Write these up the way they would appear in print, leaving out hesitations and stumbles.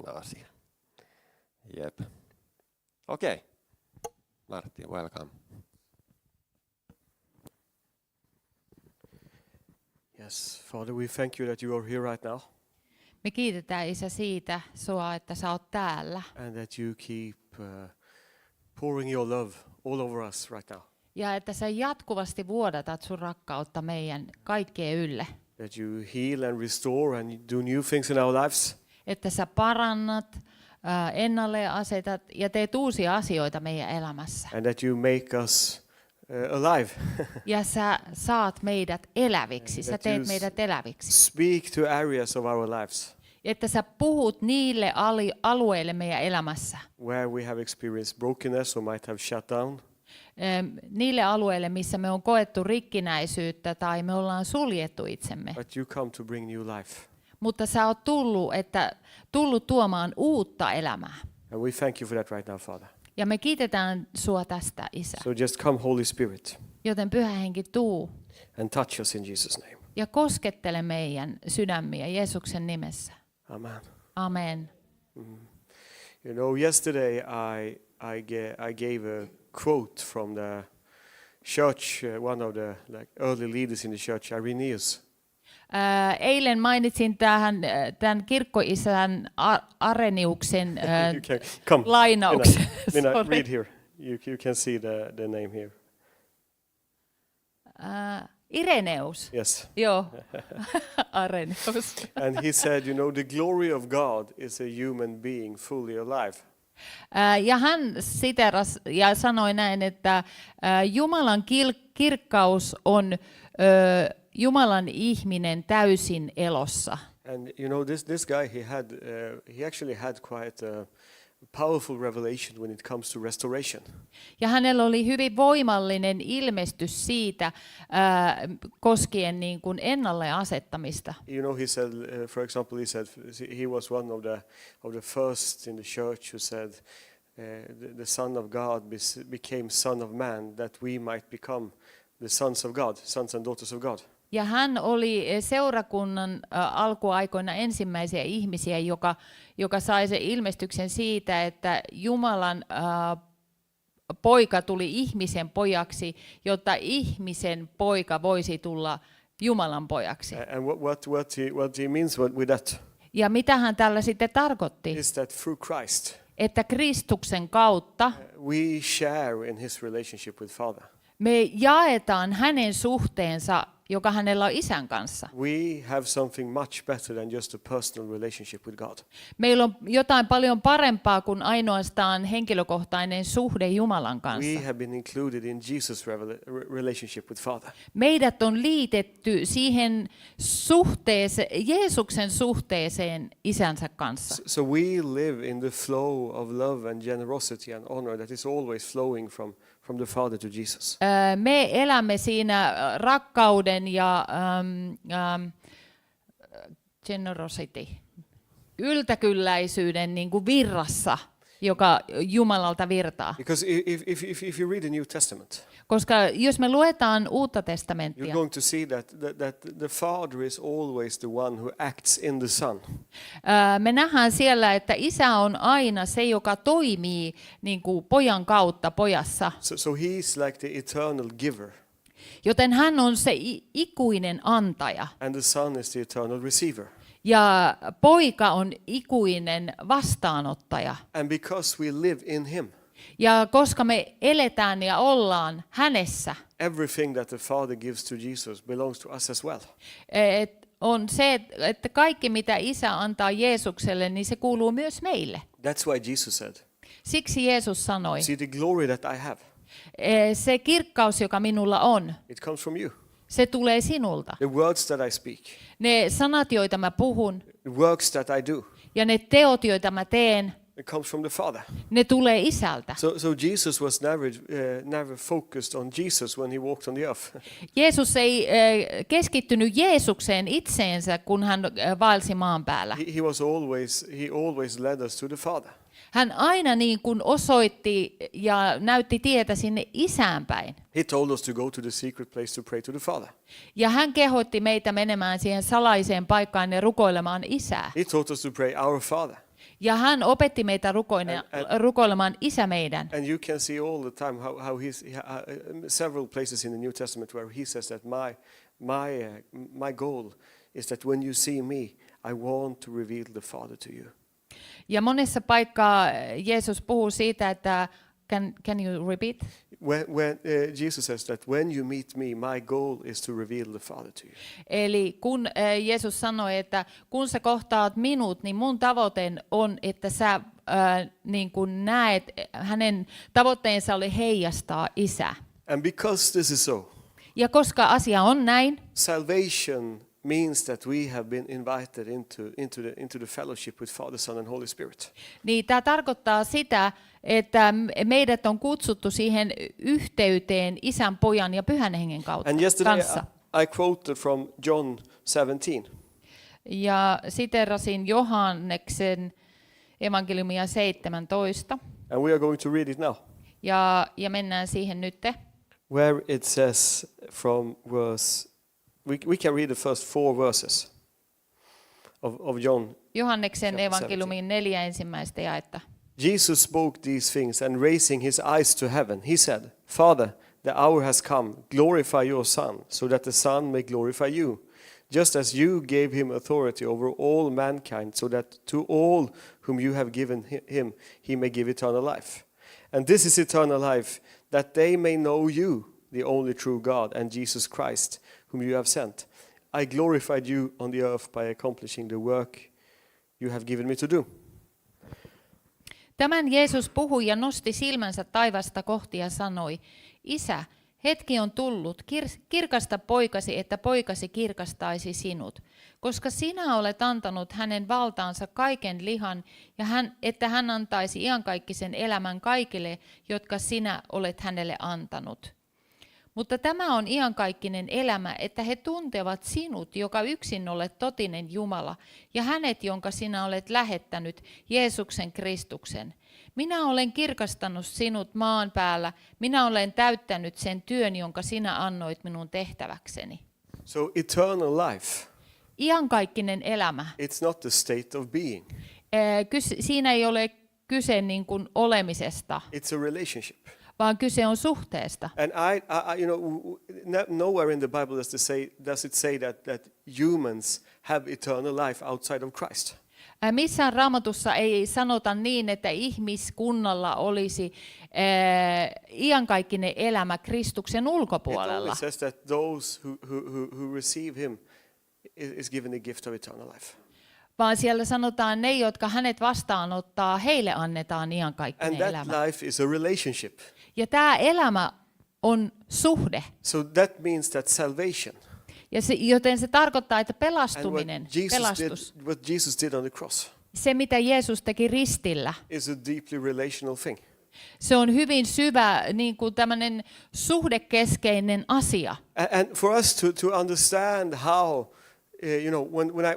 ihana asia. Jep. Okei. Martti, welcome. Yes, Father, we thank you that you are here right now Me kiitetään, Isä, siitä sua, että sä oot täällä. and that you keep pouring your love all over us right now. Ja että sä jatkuvasti vuodatat sun rakkautta meidän kaikkien ylle. That you heal and restore and do new things in our lives. Että sä parannat, ennalle asetat ja teet uusia asioita meidän elämässä. And that you make us alive. Ja sä saat meidät eläviksi, sä That teet you meidät eläviksi. Speak to areas of our lives Että sä puhut niille alueille meidän elämässä. where we have experienced brokenness or might have shut down. Niille alueille, missä me on koettu rikkinäisyyttä tai me ollaan suljettu itsemme. But you come to bring new life. Mutta sä oot tullut tuomaan uutta elämää. And we thank you for that right now, Father. Ja me kiitetään sua tästä, Isä. So just come, Holy Spirit, Joten Pyhä Henki, tuu and touch us in Jesus' name. ja koskettele meidän sydämiä Jeesuksen nimessä. Amen. Amen. You know, yesterday I gave a quote from the church, one of the early leaders in the church, Irenaeus. Eilen mainitsin tämän kirkkoisän Areniuksen You can come. lainauksen. Minä, Sorry. read here. You can see the name here. Ireneus. Yes. Joo, Arenius. And he said, you know, the glory of God is a human being fully alive. Ja hän siteras ja sanoi näin, että Jumalan kirkkaus on Jumalan ihminen täysin elossa. And you know, this guy, he actually had quite a powerful revelation when it comes to restoration. Ja hänellä oli hyvin voimallinen ilmestys siitä koskien niin kuin ennalle asettamista. You know, he said, for example, he was one of the first in the church who said, the Son of God became Son of Man, that we might become the sons of God, sons and daughters of God. Ja hän oli seurakunnan alkuaikoina ensimmäisiä ihmisiä, joka sai sen ilmestyksen siitä, että Jumalan poika tuli ihmisen pojaksi, jotta ihmisen poika voisi tulla Jumalan pojaksi. And what he means with that Ja mitä hän tällä sitten tarkoitti? is that through Christ, Että Kristuksen kautta we share in his relationship with Father. me jaetaan hänen suhteensa, joka hänellä on Isän kanssa. We have something much better than just a personal relationship with God. Meillä on jotain paljon parempaa kuin ainoastaan henkilökohtainen suhde Jumalan We kanssa. have been included in Jesus' relationship with Father. Meidät on liitetty siihen suhteeseen, Jeesuksen suhteeseen Isänsä kanssa. So we live in the flow of love and generosity and honor that is always flowing from the Father to Jesus. Me elämme siinä rakkauden ja generosity, yltäkylläisyyden niin kuin virrassa, joka Jumalalta virtaa. Because if you read the New Testament, Koska jos me luetaan Uutta you're testamenttia, going to see that the Father is always the one who acts in the Son. me nähdään siellä, että Isä on aina se, joka toimii niin kuin pojan kautta pojassa. So he's like the eternal giver, Joten hän on se ikuinen antaja and the Son is the eternal receiver. ja poika on ikuinen vastaanottaja. And because we live in him, Ja koska me eletään ja ollaan hänessä, everything that the Father gives to Jesus belongs to us as well. on se, että kaikki mitä Isä antaa Jeesukselle, niin se kuuluu myös meille. That's why Jesus said, Siksi Jeesus sanoi, see the glory that I have, se kirkkaus, joka minulla on, it comes from you. se tulee sinulta. The words that I speak, Ne sanat, joita mä puhun, the works that I do, ja ne teot, joita mä teen, it comes from the Father. ne tulee Isältä. So Jesus was never focused on Jesus when he walked on the earth. Jeesus ei keskittynyt Jeesukseen itseensä, kun hän vaelsi maan päällä. He always led us to the Father. Hän aina niin kuin osoitti ja näytti tietä sinne Isään päin. He told us to go to the secret place to pray to the Father. Ja hän kehotti meitä menemään siihen salaiseen paikkaan ja rukoilemaan Isää. He taught us to pray our Father. Ja hän opetti meitä rukoilemaan Isä meidän. And you can see all the time how several places in the New Testament where he says that my goal is that when you see me, I want to reveal the Father to you. Ja monessa paikkaa Jeesus puhuu siitä, että can you repeat? When Jesus says that when you meet me, my goal is to reveal the Father to you. Eli kun Jeesus sanoi, että kun sä kohtaat minut, niin mun tavoite on, että sä niin kun näet, hänen tavoitteensa oli heijastaa Isää. And because this is so, Ja koska asia on näin, salvation means that we have been invited into the fellowship with Father, Son and Holy Spirit. niin tämä tarkoittaa sitä, että meidät on kutsuttu siihen yhteyteen Isän, Pojan ja Pyhän Hengen And yesterday kanssa. I quoted from John 17. Ja siterasin Johanneksen evankeliumia 17. And we are going to read it now. Ja mennään siihen nyt. Where it says from verse, we can read the first 4 verses of John. Johanneksen Chapter evankeliumin 4 ensimmäistä jaetta. Jesus spoke these things, and raising his eyes to heaven, he said, Father, the hour has come, glorify your Son, so that the Son may glorify you, just as you gave him authority over all mankind, so that to all whom you have given him, he may give eternal life. And this is eternal life, that they may know you, the only true God, and Jesus Christ, whom you have sent. I glorified you on the earth by accomplishing the work you have given me to do. Tämän Jeesus puhui ja nosti silmänsä taivasta kohti ja sanoi, Isä, hetki on tullut, kirkasta poikasi, että poikasi kirkastaisi sinut, koska sinä olet antanut hänen valtaansa kaiken lihan, ja että hän antaisi iankaikkisen elämän kaikille, jotka sinä olet hänelle antanut. Mutta tämä on iankaikkinen elämä, että he tuntevat sinut, joka yksin olet totinen Jumala, ja hänet, jonka sinä olet lähettänyt, Jeesuksen Kristuksen. Minä olen kirkastanut sinut maan päällä, minä olen täyttänyt sen työn, jonka sinä annoit minun tehtäväkseni. So eternal life, Iankaikkinen elämä. it's not the state of being, Siinä ei ole kyse niin kuin olemisesta, it's a relationship. vaan kyse on suhteesta. And nowhere in the Bible does it say that humans have eternal life outside of Christ. Missään Raamatussa ei sanota niin, että ihmiskunnalla olisi iankaikkinen elämä Kristuksen It only ulkopuolella, says that those who receive him is given the gift of eternal life. vaan siellä sanotaan ne, jotka hänet vastaanottaa, heille annetaan And iankaikkinen that elämä. life is a relationship. Ja tämä elämä on suhde. So that means that salvation Ja joten se tarkoittaa, että and pelastuminen, pelastus, what Jesus did on the cross se mitä Jeesus teki ristillä, is a deeply relational thing. se on hyvin syvä, niin kuin tämmöinen suhdekeskeinen asia. And for us to understand how,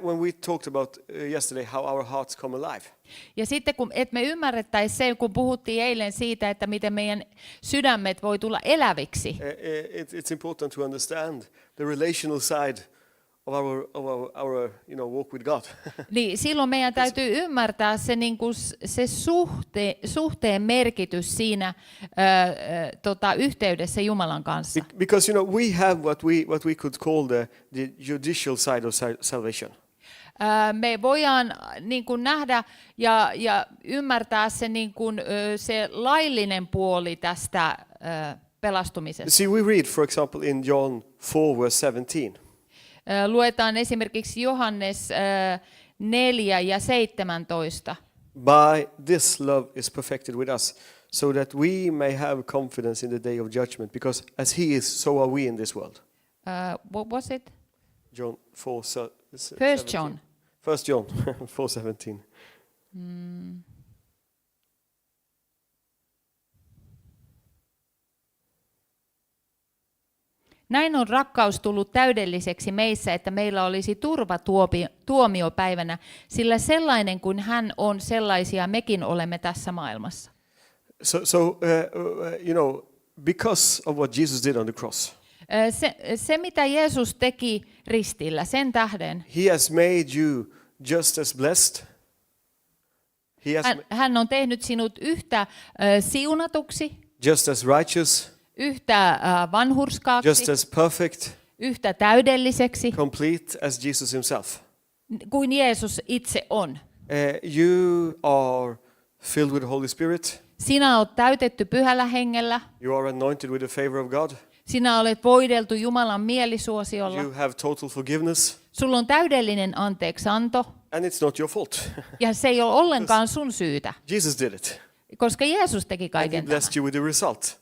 when we talked about yesterday how our hearts come alive. Ja sitten että me ymmärrettäisiin se, kun puhuttiin eilen siitä, että miten meidän sydämet voi tulla eläviksi, It's important to understand the relational side of our walk with God. niin silloin meidän täytyy ymmärtää se, niin kuin se suhteen merkitys siinä yhteydessä Jumalan kanssa. Because we have what we could call the judicial side of salvation. Me voidaan niin kuin nähdä ja ymmärtää se, niin kuin, se laillinen puoli tästä pelastumisesta. See, we read, for example, in John 4, verse 17. Luetaan esimerkiksi Johannes 4 ja 17. By this love is perfected with us, so that we may have confidence in the day of judgment, because as he is, so are we in this world. What was it? John 4, First John. 1 John 4:17. Näin on rakkaus tullut täydelliseksi meissä, että meillä olisi turva tuomiopäivänä, sillä sellainen kuin hän on, sellaisia mekin olemme tässä maailmassa. So because of what Jesus did on the cross, Se, mitä Jeesus teki ristillä, sen tähden, he has made you just as blessed He has Hän on tehnyt sinut yhtä siunatuksi, just as righteous, yhtä vanhurskaaksi, just as perfect, yhtä täydelliseksi complete as Jesus himself. kuin Jeesus itse on. You are filled with the Holy Spirit. Sinä olet täytetty pyhällä hengellä. You are anointed with the favor of God. Sinä olet voideltu Jumalan mielisuosiolla. You have total forgiveness. Sulla on täydellinen anteeksianto. And it's not your fault. Ja se ei ole ollenkaan sun syytä, Jesus did it. koska Jeesus teki And he kaiken tämän. blessed you with the result.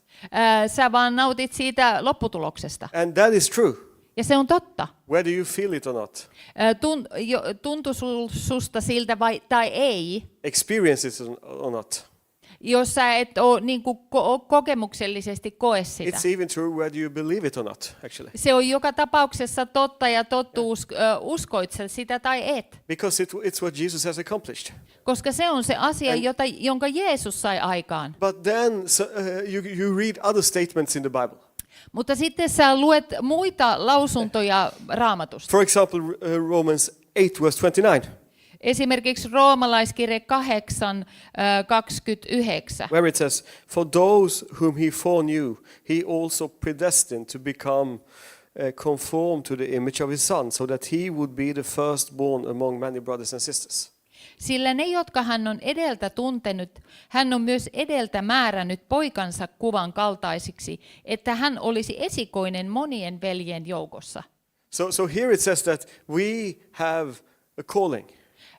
Sä vaan nautit siitä lopputuloksesta. And that is true. Ja se on totta. Whether you feel it or not. Tuntuu susta siltä tai ei, Experience it or not. jos sä et ole niin kuin kokemuksellisesti koe sitä. It's even true whether you believe it or not, actually. Se on joka tapauksessa totta ja totuus, uskoit sä sitä tai et. Because it's what Jesus has accomplished. Koska se on se asia, jonka Jeesus sai aikaan. But then you read other statements in the Bible. Mutta sitten sä luet muita lausuntoja Raamatusta. For example, Romans 8, verse 29, Esimerkiksi Roomalaiskirje 8:29. where it says, "For those whom he foreknew, he also predestined to become conformed to the image of his Son, so that he would be the firstborn among many brothers and sisters." Sillä ne, jotka hän on edeltä tuntenut, hän on myös edeltä määrännyt poikansa kuvan kaltaisiksi, että hän olisi esikoinen monien veljen joukossa. So here it says that we have a calling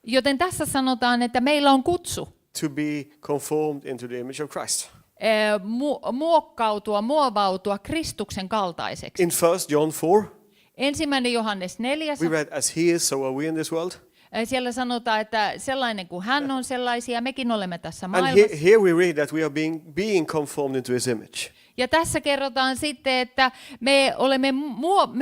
Joten tässä sanotaan, että meillä on kutsu to be conformed into the image of Christ. muovautua Kristuksen kaltaiseksi. In 1 John 4, 1. Johannes 4. we read, "As he is, so are we in this world." Siellä sanotaan, että sellainen kuin hän on, sellaisia mekin olemme tässä And maailmassa. here we read that we are being conformed into his image. Ja tässä kerrotaan sitten, että me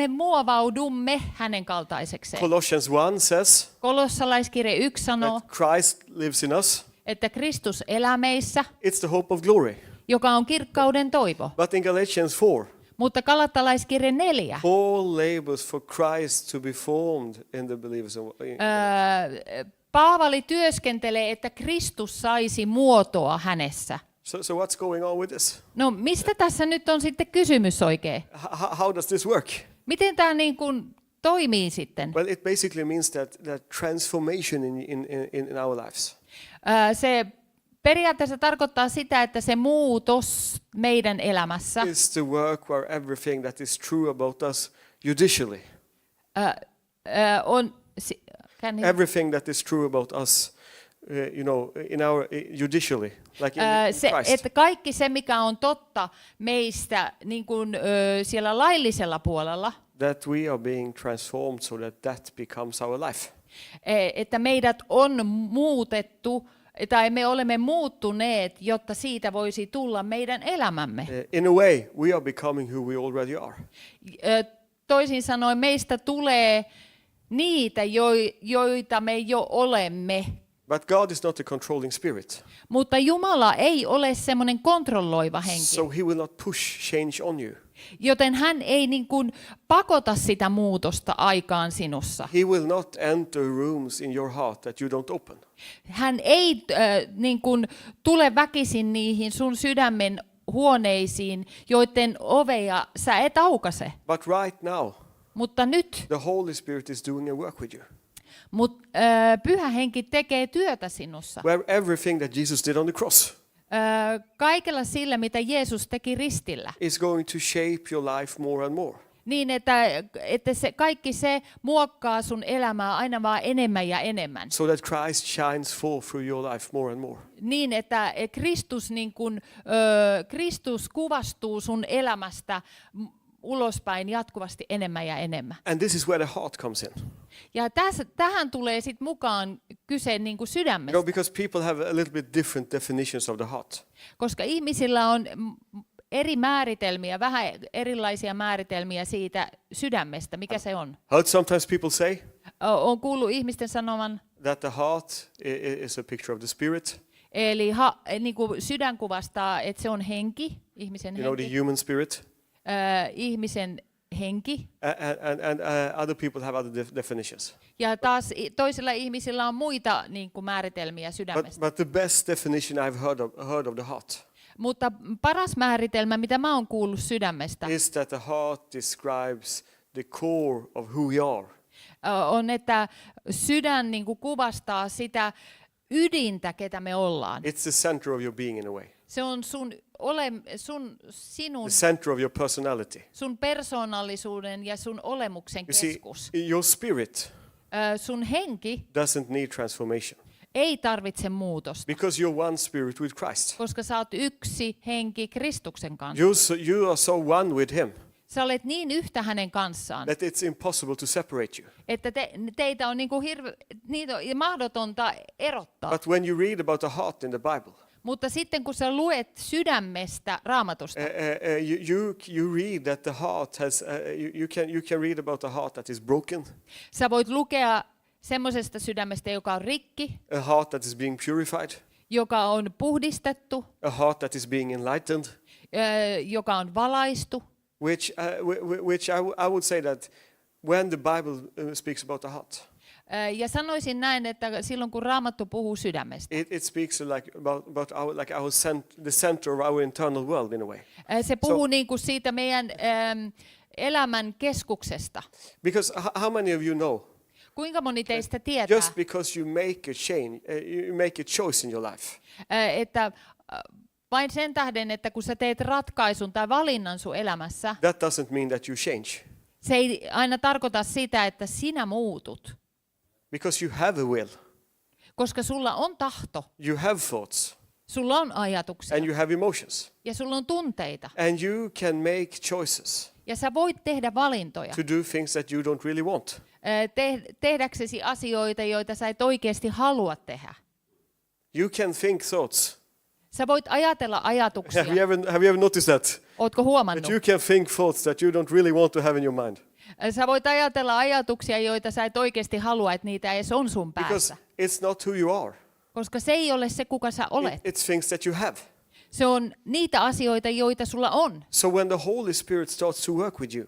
muovaudumme hänen kaltaisekseen. Colossians 1 says Kolossalaiskirje 1 sanoo, that Christ lives in us. että Kristus elää meissä, It's the hope of glory. joka on kirkkauden toivo. But in Galatians 4, Mutta Galattalaiskirje 4, Paul labors for Christ to be formed in the believers. Paavali työskentelee, että Kristus saisi muotoa hänessä. So what's going on with this? No mistä tässä nyt on sitten kysymys oikein? How does this work? Miten tämä niin kuin toimii sitten? Well, it basically means that transformation in our lives. Se periaatteessa tarkoittaa sitä, että se muutos meidän elämässä Is the work where everything that is true about us judicially, on... everything that is true about us, in our judicially, like in Christ. Että kaikki se, mikä on totta meistä niin kuin, siellä laillisella puolella, That we are being transformed so that becomes our life. Että meidät on muutettu, tai me olemme muuttuneet, jotta siitä voisi tulla meidän elämämme. In a way, we are becoming who we already are. Toisin sanoen meistä tulee niitä, joita me jo olemme. But God is not a controlling spirit. Mutta Jumala ei ole semmoinen kontrolloiva henki. So he will not push change on you. Joten hän ei niin kuin pakota sitä muutosta aikaan sinussa. He will not enter rooms in your heart that you don't open. Hän ei niin kuin tule väkisin niihin sun sydämen huoneisiin, joiden oveja sä et aukaise. But right now, Mutta nyt the Holy Spirit is doing a work with you. Pyhä henki tekee työtä sinussa. Where everything that Jesus did on the cross Kaikella sillä, mitä Jeesus teki ristillä. is going to shape your life more and more. Niin, että kaikki se muokkaa sun elämää aina vaan enemmän ja enemmän. So that Christ shines forth through your life more and more. Niin, että Kristus kuvastuu sun elämästä ulospäin jatkuvasti enemmän ja enemmän. And this is where the heart comes in. Ja tähän tulee sitten mukaan kyse niin kuin sydämestä, Because people have a little bit different definitions of the heart. koska ihmisillä on eri määritelmiä, vähän erilaisia määritelmiä siitä sydämestä, mikä se on. Heard sometimes people say Olen kuullut ihmisten sanovan, that the heart is a picture of the spirit, eli niin kuin sydän kuvastaa, että se on henki, ihmisen the henki, human spirit, ihmisen henki, and other people have other definitions. ja taas toisilla ihmisillä on muita niin kuin määritelmiä sydämestä. But the best definition I've heard of the heart Mutta paras määritelmä, mitä mä oon kuullut sydämestä, is that the heart describes the core of who we are. on, että sydän niin kuin kuvastaa sitä ydintä, ketä me ollaan. It's the center of your being in a way. Se on sinun, The center of your personality. sun persoonallisuuden ja sun olemuksen You see, keskus. your spirit Sun henki doesn't need transformation ei tarvitse muutosta, because you're one spirit with Christ. koska sä oot yksi henki Kristuksen kanssa. You are so one with Him Sä olet niin yhtä hänen kanssaan, that it's impossible to separate you. että teitä on niinku niitä on mahdotonta erottaa. But when you read about the heart in the Bible, Mutta sitten kun sä luet sydämestä Raamatusta, you read that the heart has. You can read about a heart that is broken, sä voit lukea semmoisesta sydämestä, joka on rikki, a heart that is being purified, joka on puhdistettu, a heart that is being enlightened. joka on valaistu. Which I would say that when the Bible speaks about the heart, Ja sanoisin näin, että silloin kun Raamattu puhuu sydämestä, it speaks about the center of our internal world in a way. se puhuu niin kuin siitä meidän elämän keskuksesta. Because how many of you know? Kuinka moni teistä tietää, Just because you make a change, you make a choice in your life, että vain sen tähden, että kun sä teet ratkaisun tai valinnan sun elämässä, that doesn't mean that you change. se ei aina tarkoita sitä, että sinä muutut, Because you have a will, koska sulla on tahto, you have thoughts, sulla on ajatuksia and you have emotions, ja sulla on tunteita. and you can make choices Ja sä voit tehdä valintoja, to do things that you don't really want. tehdäksesi asioita, joita sä et oikeasti halua tehdä. You can think thoughts. Sä voit ajatella ajatuksia. Have you ever noticed that? Ootko huomannut? That you can think thoughts that you don't really want to have in your mind. Sä voit ajatella ajatuksia, joita sä et oikeasti halua, että niitä edes on sun Because päässä. it's not who you are. Koska se ei ole se, kuka sä olet. It's things that you have. Se on niitä asioita, joita sulla on. So when the Holy Spirit starts to work with you,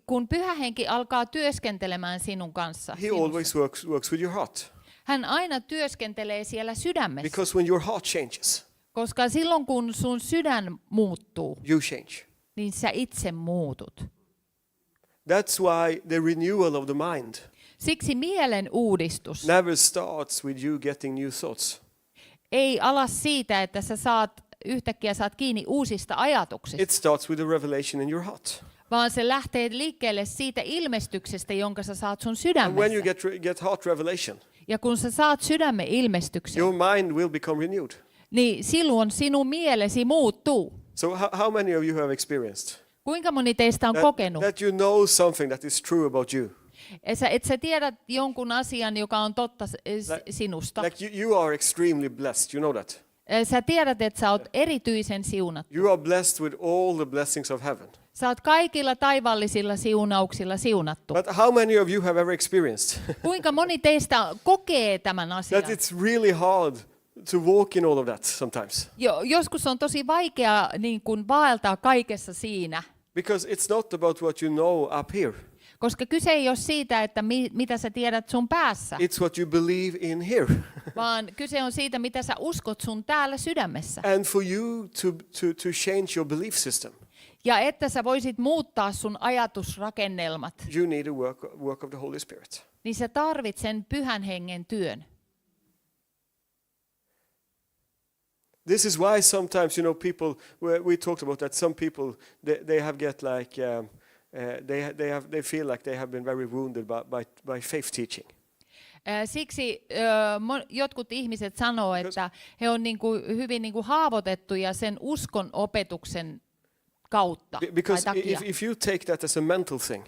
Kun Pyhä Henki alkaa työskentelemään sinun kanssa, He always works with your heart. hän aina työskentelee siellä sydämessä. Because when your heart changes, Koska silloin, kun sun sydän muuttuu, you change. niin sä itse muutut. That's why the renewal of the mind Siksi mielen uudistus never starts with you getting new thoughts. ei ala siitä, että sä yhtäkkiä saat kiinni uusista ajatuksista, It starts with a revelation in your heart. vaan se lähtee liikkeelle siitä ilmestyksestä, jonka sä saat sun And when you sydämessä. get heart revelation, Ja kun sä saat sydämen ilmestyksen, your mind will become renewed. niin silloin sinun mielesi muuttuu. So how many of you have experienced Kuinka moni teistä on kokenut? that you know something that is true about you? Et sä tiedät jonkun asian, joka on totta sinusta. Like you are extremely blessed, you know that. Sä tiedät, että sä oot erityisen siunattu. You are blessed with all the blessings of heaven. Sä oot kaikilla taivallisilla siunauksilla siunattu. But how many of you have ever experienced Kuinka moni teistä kokee tämän asian? that it's really hard to walk in all of that sometimes? Joskus on tosi vaikea niin kuin vaeltaa kaikessa siinä, Because it's not about what you know up here. koska kyse ei ole siitä, että mitä sä tiedät sun päässä, It's what you believe in here. vaan kyse on siitä, mitä sä uskot sun täällä sydämessä. And for you to change your belief system, Ja että sä voisit muuttaa sun ajatusrakennelmat, you need a work of the Holy Spirit. niin sä tarvit sen Pyhän Hengen työn. This is why sometimes, people, we talked about that, some people, they have get like, they feel like they have been very wounded by faith teaching. Siksi jotkut ihmiset sanoo, että he on hyvin haavoitettuja sen uskon opetuksen kautta tai Because takia. if you take that as a mental thing,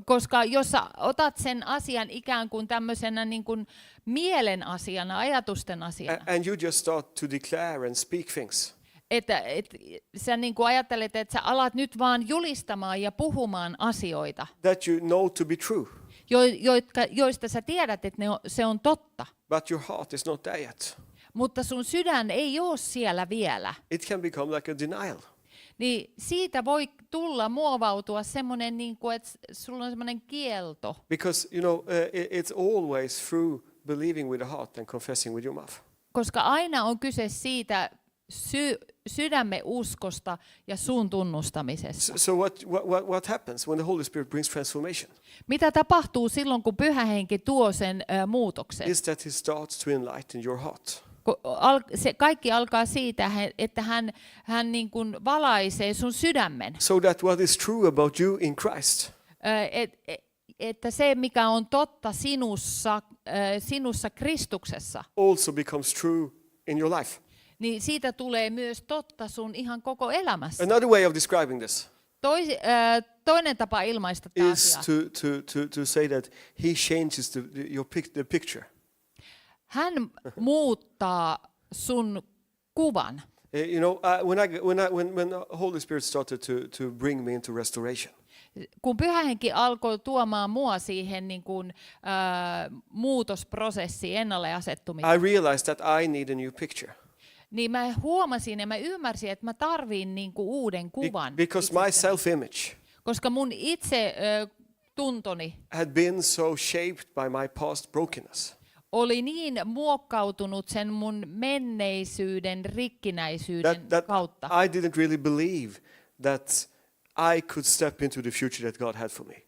Koska jos sä otat sen asian ikään kuin tämmöisenä niin kuin mielen asiana, ajatusten asiana, and you just start to declare and speak things, että sä niin kuin ajattelet, että sä alat nyt vaan julistamaan ja puhumaan asioita, that you know to be true, joista sä tiedät, että se on totta, but your heart is not there yet. mutta sun sydän ei ole siellä vielä. It can become like a denial. niin siitä voi muovautua semmoinen, niin kuin, että sulla on semmoinen kielto. Because, it's always through believing with the heart and confessing with your mouth. Koska aina on kyse siitä sydämen uskosta ja suun tunnustamisesta. So what happens when the Holy Spirit brings transformation? Mitä tapahtuu silloin, kun Pyhä Henki tuo sen muutoksen? Is that He starts to enlighten your heart. Se kaikki alkaa siitä, että hän niin kuin valaisee sun sydämen. So that what is true about you in Christ Että se, mikä on totta sinussa Kristuksessa, also becomes true in your life. niin siitä tulee myös totta sun ihan koko elämässä. Another way of describing this Toinen tapa ilmaista tämä is asia. to say that He changes the picture. Hän muuttaa sun kuvan. When the Holy Spirit started to bring me into restoration, Kun Pyhä Henki alkoi tuomaan mua siihen niin kuin, muutosprosessiin, ennalle asettumiseen, I realized that I need a new picture. niin mä huomasin ja mä ymmärsin, että mä tarviin niin kuin uuden kuvan. Because my itsestäni. self-image Koska mun itse tuntoni had been so shaped by my past brokenness oli niin muokkautunut sen mun menneisyyden rikkinäisyyden that kautta, I didn't really believe that I could step into the future that God had for me.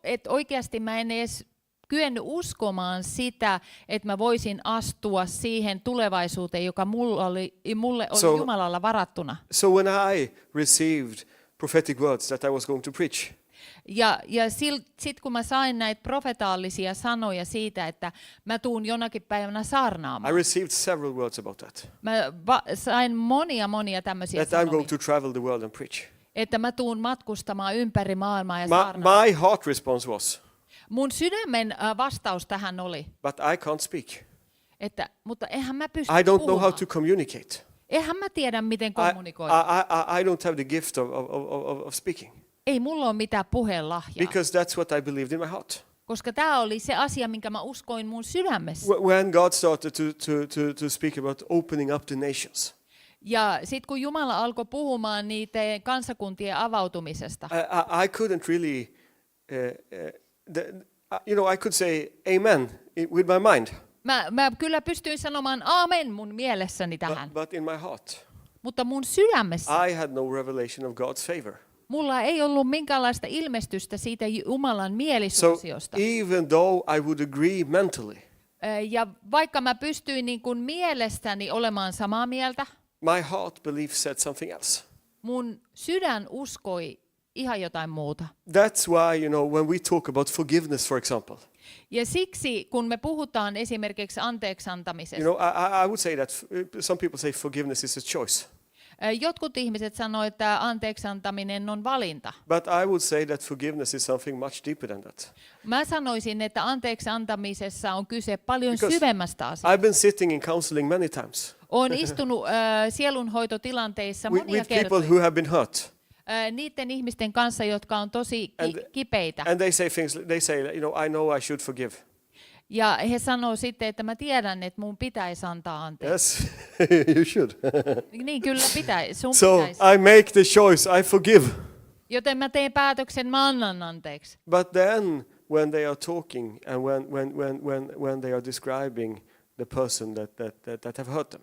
että oikeasti mä en edes kyennyt uskomaan sitä, että mä voisin astua siihen tulevaisuuteen, joka mulle oli Jumalalla varattuna. So when I received prophetic words that I was going to preach, Ja sitten kun mä sain näitä profetaalisia sanoja siitä, että mä tuun jonakin päivänä I saarnaamaan, received several words about that. mä sain monia tämmöisiä That I'm sanoja, going to travel the world and preach. että mä tuun matkustamaan ympäri maailmaa ja saarnaamaan. My heart response was, Mun sydämen vastaus tähän oli, but I can't speak. että mutta eihän mä pysty I don't know how puhumaan. to communicate. Eihän mä tiedä, miten kommunikoida. I don't have the gift of speaking. Ei mulla ole mitään puhelahjaa, Because that's what I believed in my heart. koska tämä oli se asia, minkä mä uskoin mun sydämessä. When God started to speak about opening up the nations, Ja sitten kun Jumala alkoi puhumaan niiden kansakuntien avautumisesta, I couldn't really, I could say amen with my mind, mä kyllä pystyin sanomaan aamen mun mielessäni tähän, but in my heart, mutta mun sydämessä I had no revelation of God's favor. mulla ei ollut minkäänlaista ilmestystä siitä Jumalan So mielisuosiosta. even though I would agree mentally, Ja vaikka mä pystyin niin kuin mielestäni olemaan samaa mieltä, my heart belief said something else. mun sydän uskoi ihan jotain muuta. That's why, when we talk about forgiveness, for example, Ja siksi, kun me puhutaan esimerkiksi anteeksiantamisesta, I would say that some people say forgiveness is a choice. jotkut ihmiset sanoo, että anteeksiantaminen on valinta. But I would say that forgiveness is something much deeper than that. Mä sanoisin, että anteeksiantamisessa on kyse paljon Because syvemmästä asiasta. I've been sitting in counseling many times Olen istunut sielunhoitotilanteissa monia with people kertoja who have been hurt. Niiden ihmisten kanssa, jotka on tosi kipeitä. And they say things, I know I should forgive. Ja he sanoo sitten, että mä tiedän, että mun pitäisi antaa anteeksi. Yes, you should. Niin, kyllä pitäisi. Sun So pitäisi. I make the choice, I forgive. Joten mä teen päätöksen, mä annan anteeksi. But then when they are talking and when they are describing the person that have hurt them,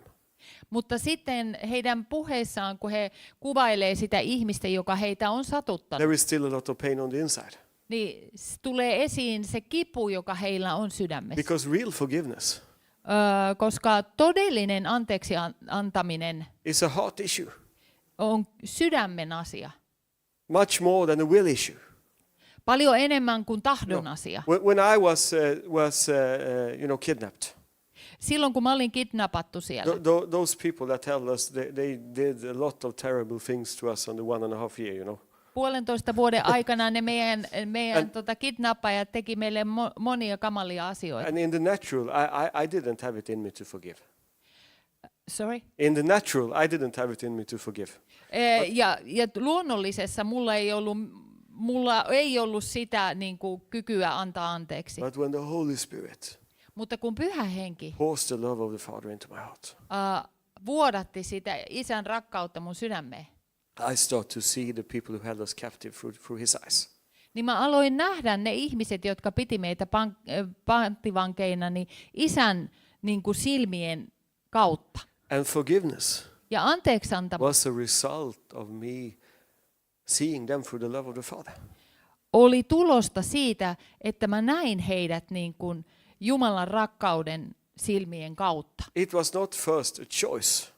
Mutta sitten heidän puheissaan, kun he kuvailee sitä ihmistä, joka heitä on satuttanut, there is still a lot of pain on the inside. niin tulee esiin se kipu, joka heillä on sydämessä. Because real forgiveness Koska todellinen anteeksi antaminen is a heart issue, on sydämen asia. much more than a will issue. Paljon enemmän kuin tahdon asia. When I was kidnapped, Silloin kun mä olin kidnappattu siellä, those people that tell us they did a lot of terrible things to us on the 1.5 year, 1,5 vuoden aikana ne meidän kidnappajat teki meille monia kamalia asioita. And in the natural, I didn't have it in me to forgive. Sorry? In the natural, I didn't have it in me to forgive. Ja luonnollisessa mulla ei ollut sitä niin kuin, kykyä antaa anteeksi. But when the Holy Spirit Mutta kun Pyhä Henki pours the love of the Father into my heart, vuodatti sitä isän rakkautta mun sydämeen, I start to see the people who held us captive through his eyes. niin mä aloin nähdä ne ihmiset, jotka piti meitä panttivankeina, niin isän niin kuin silmien kautta. And forgiveness Ja anteeksiantama was a result of me seeing them through the love of the Father. oli tulosta siitä, että mä näin heidät niin kuin Jumalan rakkauden silmien kautta. It was not first a choice,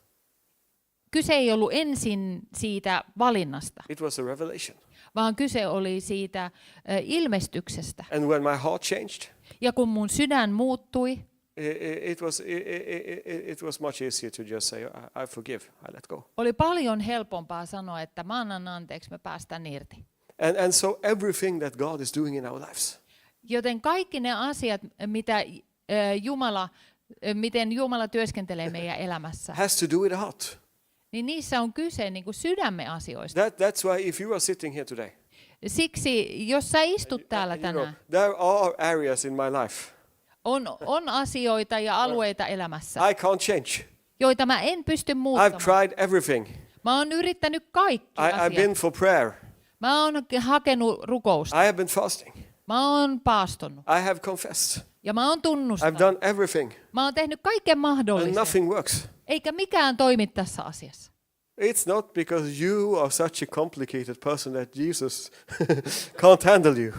Kyse ei ollut ensin siitä valinnasta, it was a revelation. vaan kyse oli siitä ilmestyksestä. And when my heart changed, Ja kun mun sydän muuttui, it was much easier to just say, I forgive, I let go. oli paljon helpompaa sanoa, että mä annan anteeksi, me päästään irti. And so everything that God is doing in our lives Joten kaikki ne asiat, miten Jumala työskentelee meidän elämässä, has to do with the heart. niin niissä on kyse niin kuin sydämen asioista. That's why if you are sitting here today, Siksi, jos sä istut täällä you know, tänään, there are areas in my life on asioita ja alueita elämässä, I can't change. joita mä en pysty I've muuttamaan. tried everything. Mä oon yrittänyt kaikki I've been asiat. for prayer. Mä oon hakenut rukousta. I have been fasting. Mä oon paastonut. I have confessed. Ja mä oon I've tunnustanut. done everything. Mä oon tehnyt kaiken And mahdollisen. nothing works. Eikä mikään toimi tässä asiassa. It's not because you are such a complicated person that Jesus can't handle you.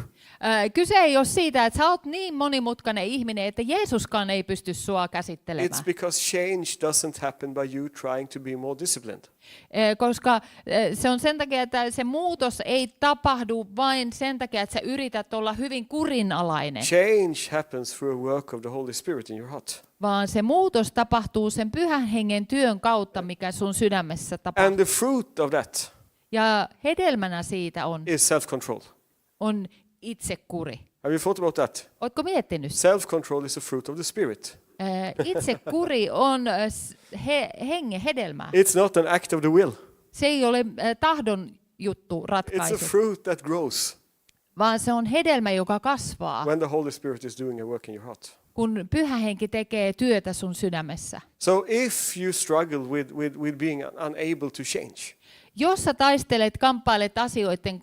Kyse ei ole siitä, että sä oot niin monimutkainen ihminen, että Jeesuskaan ei pysty sua käsittelemään. It's because change doesn't happen by you trying to be more disciplined. Koska se on sen takia, että se muutos ei tapahdu vain sen takia, että sä yrität olla hyvin kurinalainen, Change happens through a work of the Holy Spirit in your heart. vaan se muutos tapahtuu sen pyhän hengen työn kautta, mikä sun sydämessä tapahtuu. And the fruit of that Ja hedelmänä siitä is self-control. on itsekuri. Have you thought about that? Ootko miettinyt? Self-control is a fruit of the Spirit. Itsekuri on hengen hedelmää. It's not an act of the will. Se ei ole tahdon juttu It's a ratkaisu, fruit that grows vaan se on hedelmä, joka kasvaa, when the Holy Spirit is doing a work in your heart. kun pyhä henki tekee työtä sun sydämessä. So if you struggle with being unable to change, Jos sä kamppailet asioiden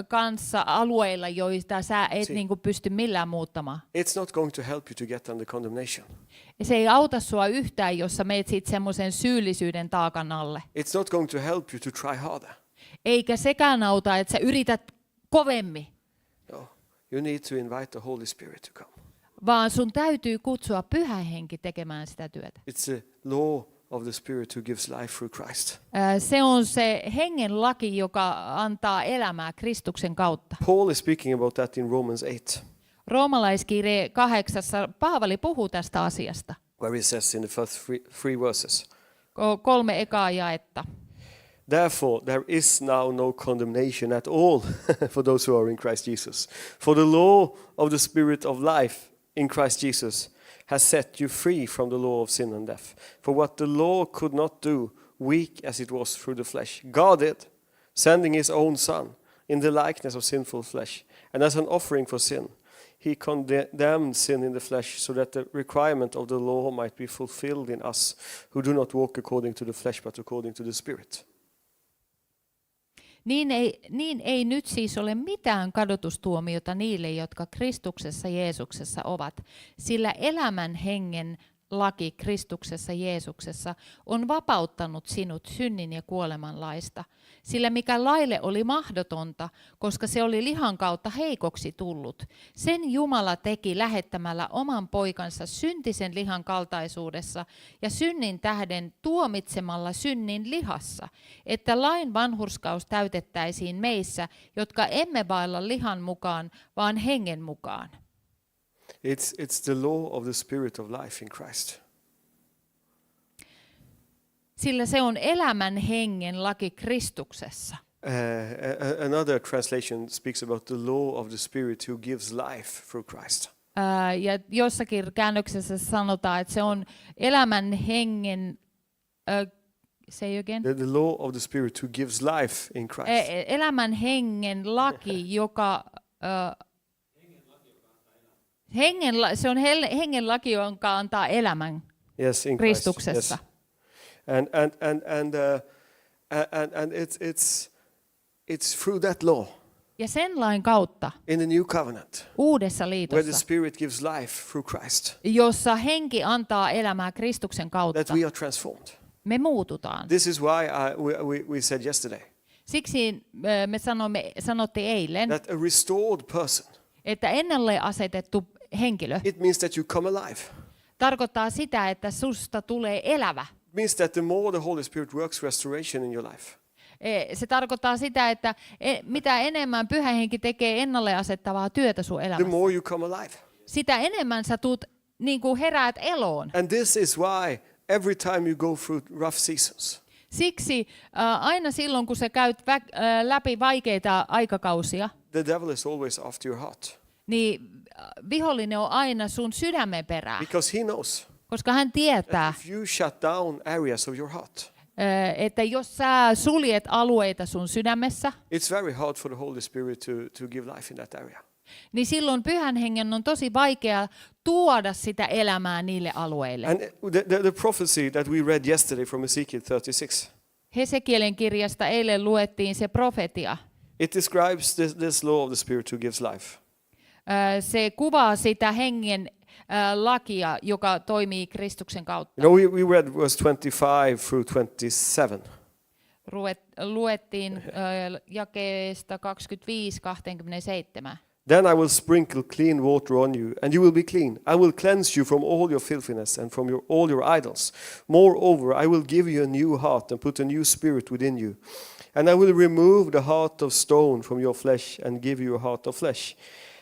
kanssa alueilla, joista sä et niin kuin pysty millään muuttamaan. it's not going to help you to get under condemnation. Se ei auta sua yhtään, jos sä meet sit semmoisen syyllisyyden taakan alle. It's not going to help you to try harder. Eikä sekään auta, että sä yrität kovemmin, No, you need to invite the Holy Spirit to come. vaan sun täytyy kutsua pyhä henki tekemään sitä työtä. It's the law of the Spirit who gives life through Christ. Se on se hengen laki, joka antaa elämää Kristuksen kautta. Paul is speaking about that in Romans 8, Roomalaiskirje 8. Paavali puhuu tästä asiasta. where he says in the first three verses, 3 ekaa jaetta. therefore there is now no condemnation at all for those who are in Christ Jesus. For the law of the Spirit of life in Christ Jesus has set you free from the law of sin and death. For what the law could not do, weak as it was through the flesh, God did, sending his own Son in the likeness of sinful flesh, and as an offering for sin. He condemned sin in the flesh so that the requirement of the law might be fulfilled in us who do not walk according to the flesh but according to the Spirit. Niin ei nyt siis ole mitään kadotustuomiota niille, jotka Kristuksessa Jeesuksessa ovat, sillä elämän hengen laki Kristuksessa Jeesuksessa on vapauttanut sinut synnin ja kuoleman laista. Sillä mikä laille oli mahdotonta, koska se oli lihan kautta heikoksi tullut, sen Jumala teki lähettämällä oman poikansa syntisen lihan kaltaisuudessa ja synnin tähden tuomitsemalla synnin lihassa, että lain vanhurskaus täytettäisiin meissä, jotka emme vailla lihan mukaan, vaan hengen mukaan. It's the law of the Spirit of life in Christ. Sillä se on elämän hengen laki Kristuksessa. Another translation speaks about the law of the Spirit who gives life through Christ. Ja jossakin käännöksessä sanotaan, että se on elämän hengen, say again? The law of the Spirit who gives life in Christ. Elämän hengen laki, joka se on hengen laki, joka antaa elämän Yes, in Kristuksessa. Christ. Yes. And it's through that law Ja sen lain kautta in the new covenant uudessa where the liitossa, Spirit gives life through Christ jossa henki antaa elämää Kristuksen kautta, that we are transformed. me muututaan. This is why we said yesterday Siksi me sanottiin eilen, that a restored person, että ennalleen asetettu henkilö it means that you come alive. tarkoittaa sitä, että susta tulee elävä. It means that the more the Holy Spirit works restoration in your life, Se tarkoittaa sitä, että mitä enemmän Pyhä Henki tekee ennalleen asettavaa työtä sun the elämässä, more you come alive. sitä enemmän sä tuut, niin kuin heräät eloon. And this is why every time you go through rough seasons, Siksi aina silloin, kun sä käyt läpi vaikeita aikakausia, the devil is always after your heart. niin vihollinen on aina sun sydämen perään, Because he knows koska hän tietää, if you shut down areas of your heart, että jos sä suljet alueita sun sydämessä, it's very hard for the Holy Spirit to give life in that area. niin silloin Pyhän Hengen on tosi vaikea tuoda sitä elämää niille alueille. And the prophecy that we read yesterday from Ezekiel 36, Hesekielen kirjasta eilen luettiin se profetia. it describes this law of the Spirit who gives life. Se kuvaa sitä hengen lakia, joka toimii Kristuksen kautta. You know, we read verse 25 through 27. Luettiin jakeesta 25-27. Then I will sprinkle clean water on you, and you will be clean. I will cleanse you from all your filthiness and from all your idols. Moreover, I will give you a new heart and put a new spirit within you. And I will remove the heart of stone from your flesh and give you a heart of flesh.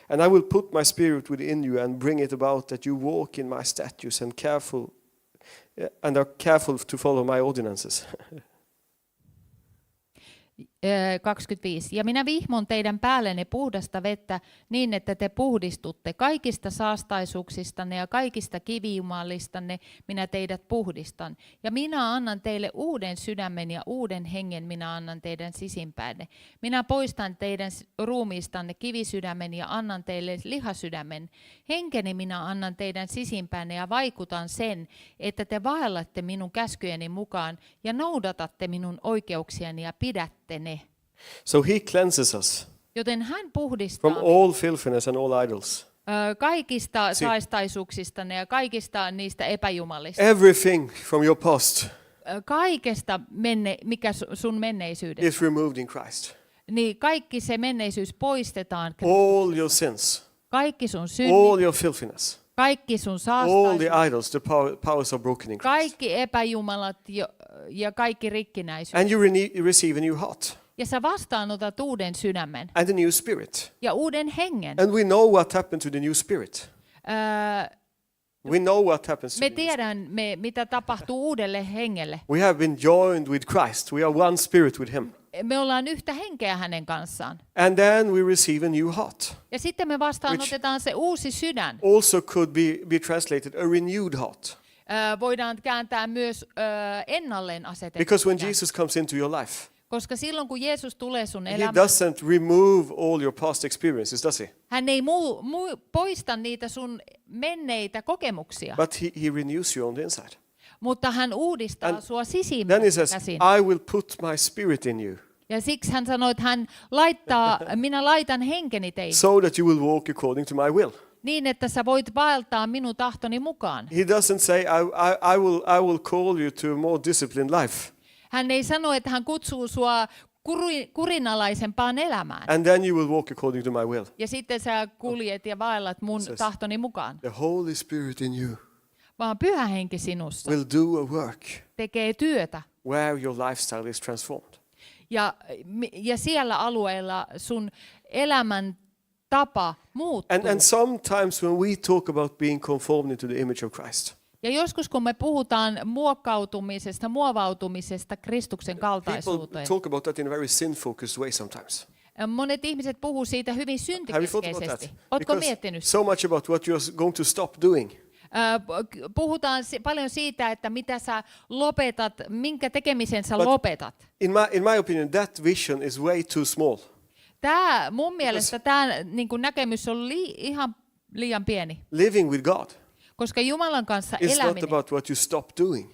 And I will put my spirit within you and bring it about that you walk in my statutes and are careful to follow my ordinances. 25. Ja minä vihmon teidän päällenne puhdasta vettä niin, että te puhdistutte kaikista saastaisuuksistanne ja kaikista kivijumallistanne, minä teidät puhdistan. Ja minä annan teille uuden sydämen ja uuden hengen minä annan teidän sisimpäänne. Minä poistan teidän ruumiistanne kivisydämen ja annan teille lihasydämen. Henkeni minä annan teidän sisimpäänne ja vaikutan sen, että te vaellatte minun käskyjeni mukaan ja noudatatte minun oikeuksiani ja pidätte ne. So he cleanses us Joten hän puhdistaa from all filthiness and all idols. Kaikista saistaisuuksistanne ja kaikista niistä epäjumalista. Everything from your past Kaikesta, mikä sun menneisyydestä. is removed in Christ. Niin kaikki se menneisyys poistetaan. All your sins, Kaikki sun all synnit, your filthiness, kaikki sun all saastaisuus, the idols, the powers are broken in Christ. kaikki epäjumalat ja kaikki rikkinäisyys. And you receive a new heart Ja sä vastaanotat uuden sydämen and a new spirit. ja uuden hengen. And we know what happened to the new spirit. We know what happens to Me the new tiedämme, mitä tapahtuu uudelle hengelle. We have been joined with Christ. We are one spirit with him. Me ollaan yhtä henkeä hänen kanssaan. And then we receive a new heart. Ja sitten me vastaanotetaan se uusi sydän. Also could be translated a renewed heart. Voidaan kääntää myös ennalleen asetettu Because when sydän. Jesus comes into your life, Koska silloin kun Jeesus tulee sun he elämään, doesn't remove all your past experiences, does he? hän ei poista niitä sun menneitä kokemuksia, But he renews you on the inside. mutta hän uudistaa And sua Then he sisimmästä says, käsin. I will put my spirit in you Ja siksi hän sanoi, että minä laitan henkeni teihin, so that you will walk according to my will. niin että sä voit vaeltaa minun tahtoni mukaan. He doesn't say, I will call you to a more disciplined life. Hän ei sano, että hän kutsuu sua kurinalaisempaan elämään. And then you will walk according to my will. Ja sitten sä kuljet ja vaellat mun tahtoni mukaan. The Holy Spirit in you Vaan Pyhä Henki sinussa will do a work tekee työtä. where your lifestyle is transformed. Ja siellä alueella sun elämän tapa muuttuu. And sometimes when we talk about being conformed into the image of Christ, Ja joskus kun me puhutaan muovautumisesta Kristuksen people kaltaisuuteen, talk about that in a very sin-focused way sometimes. monet ihmiset puhuu siitä hyvin Have you thought about syntikeskeisesti. that? Ootko Because miettinyt? so much about what you're going to stop doing. Puhutaan paljon siitä, että mitä sä lopetat, minkä tekemisen sä lopetat. In my opinion, that vision is way too small. Mun mielestä tämä näkemys on ihan liian pieni, Living with God koska Jumalan kanssa is not eläminen about what you stop doing.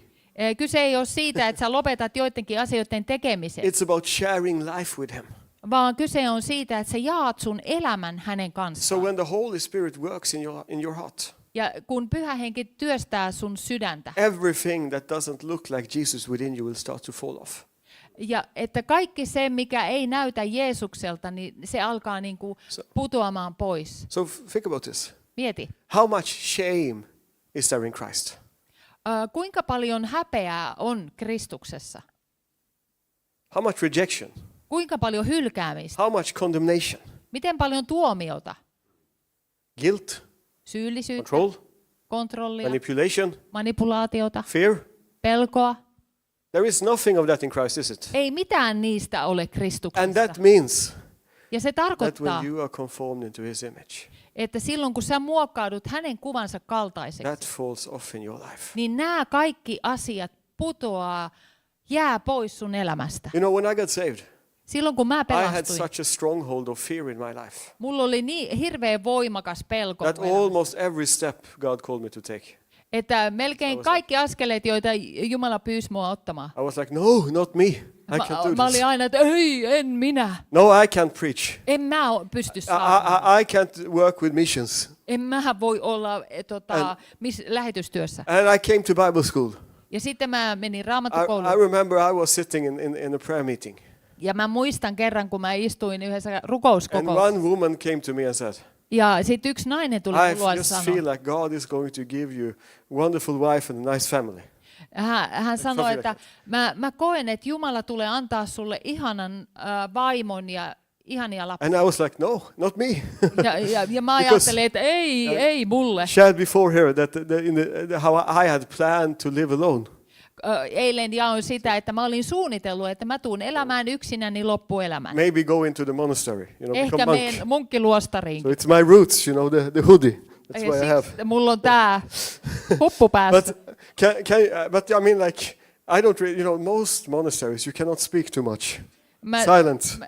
Kyse ei ole siitä, että sä lopetat joidenkin asioiden tekemisen, It's about sharing life with him. vaan kyse on siitä, että sä jaat sun elämän hänen So kanssaan. when the Holy Spirit works in your heart, Ja kun Pyhä Henki työstää sun sydäntä, everything that doesn't look like Jesus within you will start to fall off. ja että kaikki se, mikä ei näytä Jeesukselta, niin se alkaa niin kuin putoamaan pois. So think about this. Mieti, How much shame is there in Christ? kuinka paljon häpeää on Kristuksessa? How much rejection? Kuinka paljon hylkäämistä? How much condemnation? Miten paljon tuomiota? Guilt? Syyllisyyttä, Control? kontrollia, Manipulation? manipulaatiota, Fear? pelkoa? There is nothing of that in Christ, is it? Ei mitään niistä ole And Kristuksessa. that means Ja se that tarkoittaa, when you are conformed into his image, että silloin kun sä muokkaudut hänen kuvansa kaltaiseksi, that falls off in your life. niin nämä kaikki asiat putoaa, jää pois sun elämästä. You know, when I got saved, Silloin kun mä I had pelastuin, such a stronghold of fear in my life mulla oli niin hirveän voimakas pelko, that mun elämässä, almost every step God called me to take, että melkein kaikki askeleet, joita Jumala pyysi mua ottamaan, I was like, no, not me. I can't do mä olin this. aina, että ei, en minä. No, I can't preach. En mä pysty saamaan. I can't work with missions. En mä voi olla lähetystyössä. And I came to Bible school. Ja sitten mä menin I raamattukouluun. remember I was sitting in a prayer meeting. Ja mä muistan kerran, kun mä istuin yhdessä And rukouskokouksessa. one woman came to me and said, Ja sitten yksi nainen tuli I mulle just sanoa. feel like God is going to give you a wonderful wife and a nice family. Hän sanoi, Something että mä koen, että Jumala tulee antaa sulle ihanan vaimon ja ihania lapsia. And I was like, no, not me. Ja mä ajattelin, että ei mulle. Shared before here that how I had planned to live alone. Eilen jaoin sitä, että mä olin suunnitellut, että mä tuun elämään yksinäni loppuelämän. Maybe go into the monastery, become Ehkä monk. menen munkkiluostariin. So it's my roots, the hoodie. That's Ja why I have. siksi mulla on tää huppu päässä. But I mean, like, I don't really, most monasteries you cannot speak too much. Mä- Silent.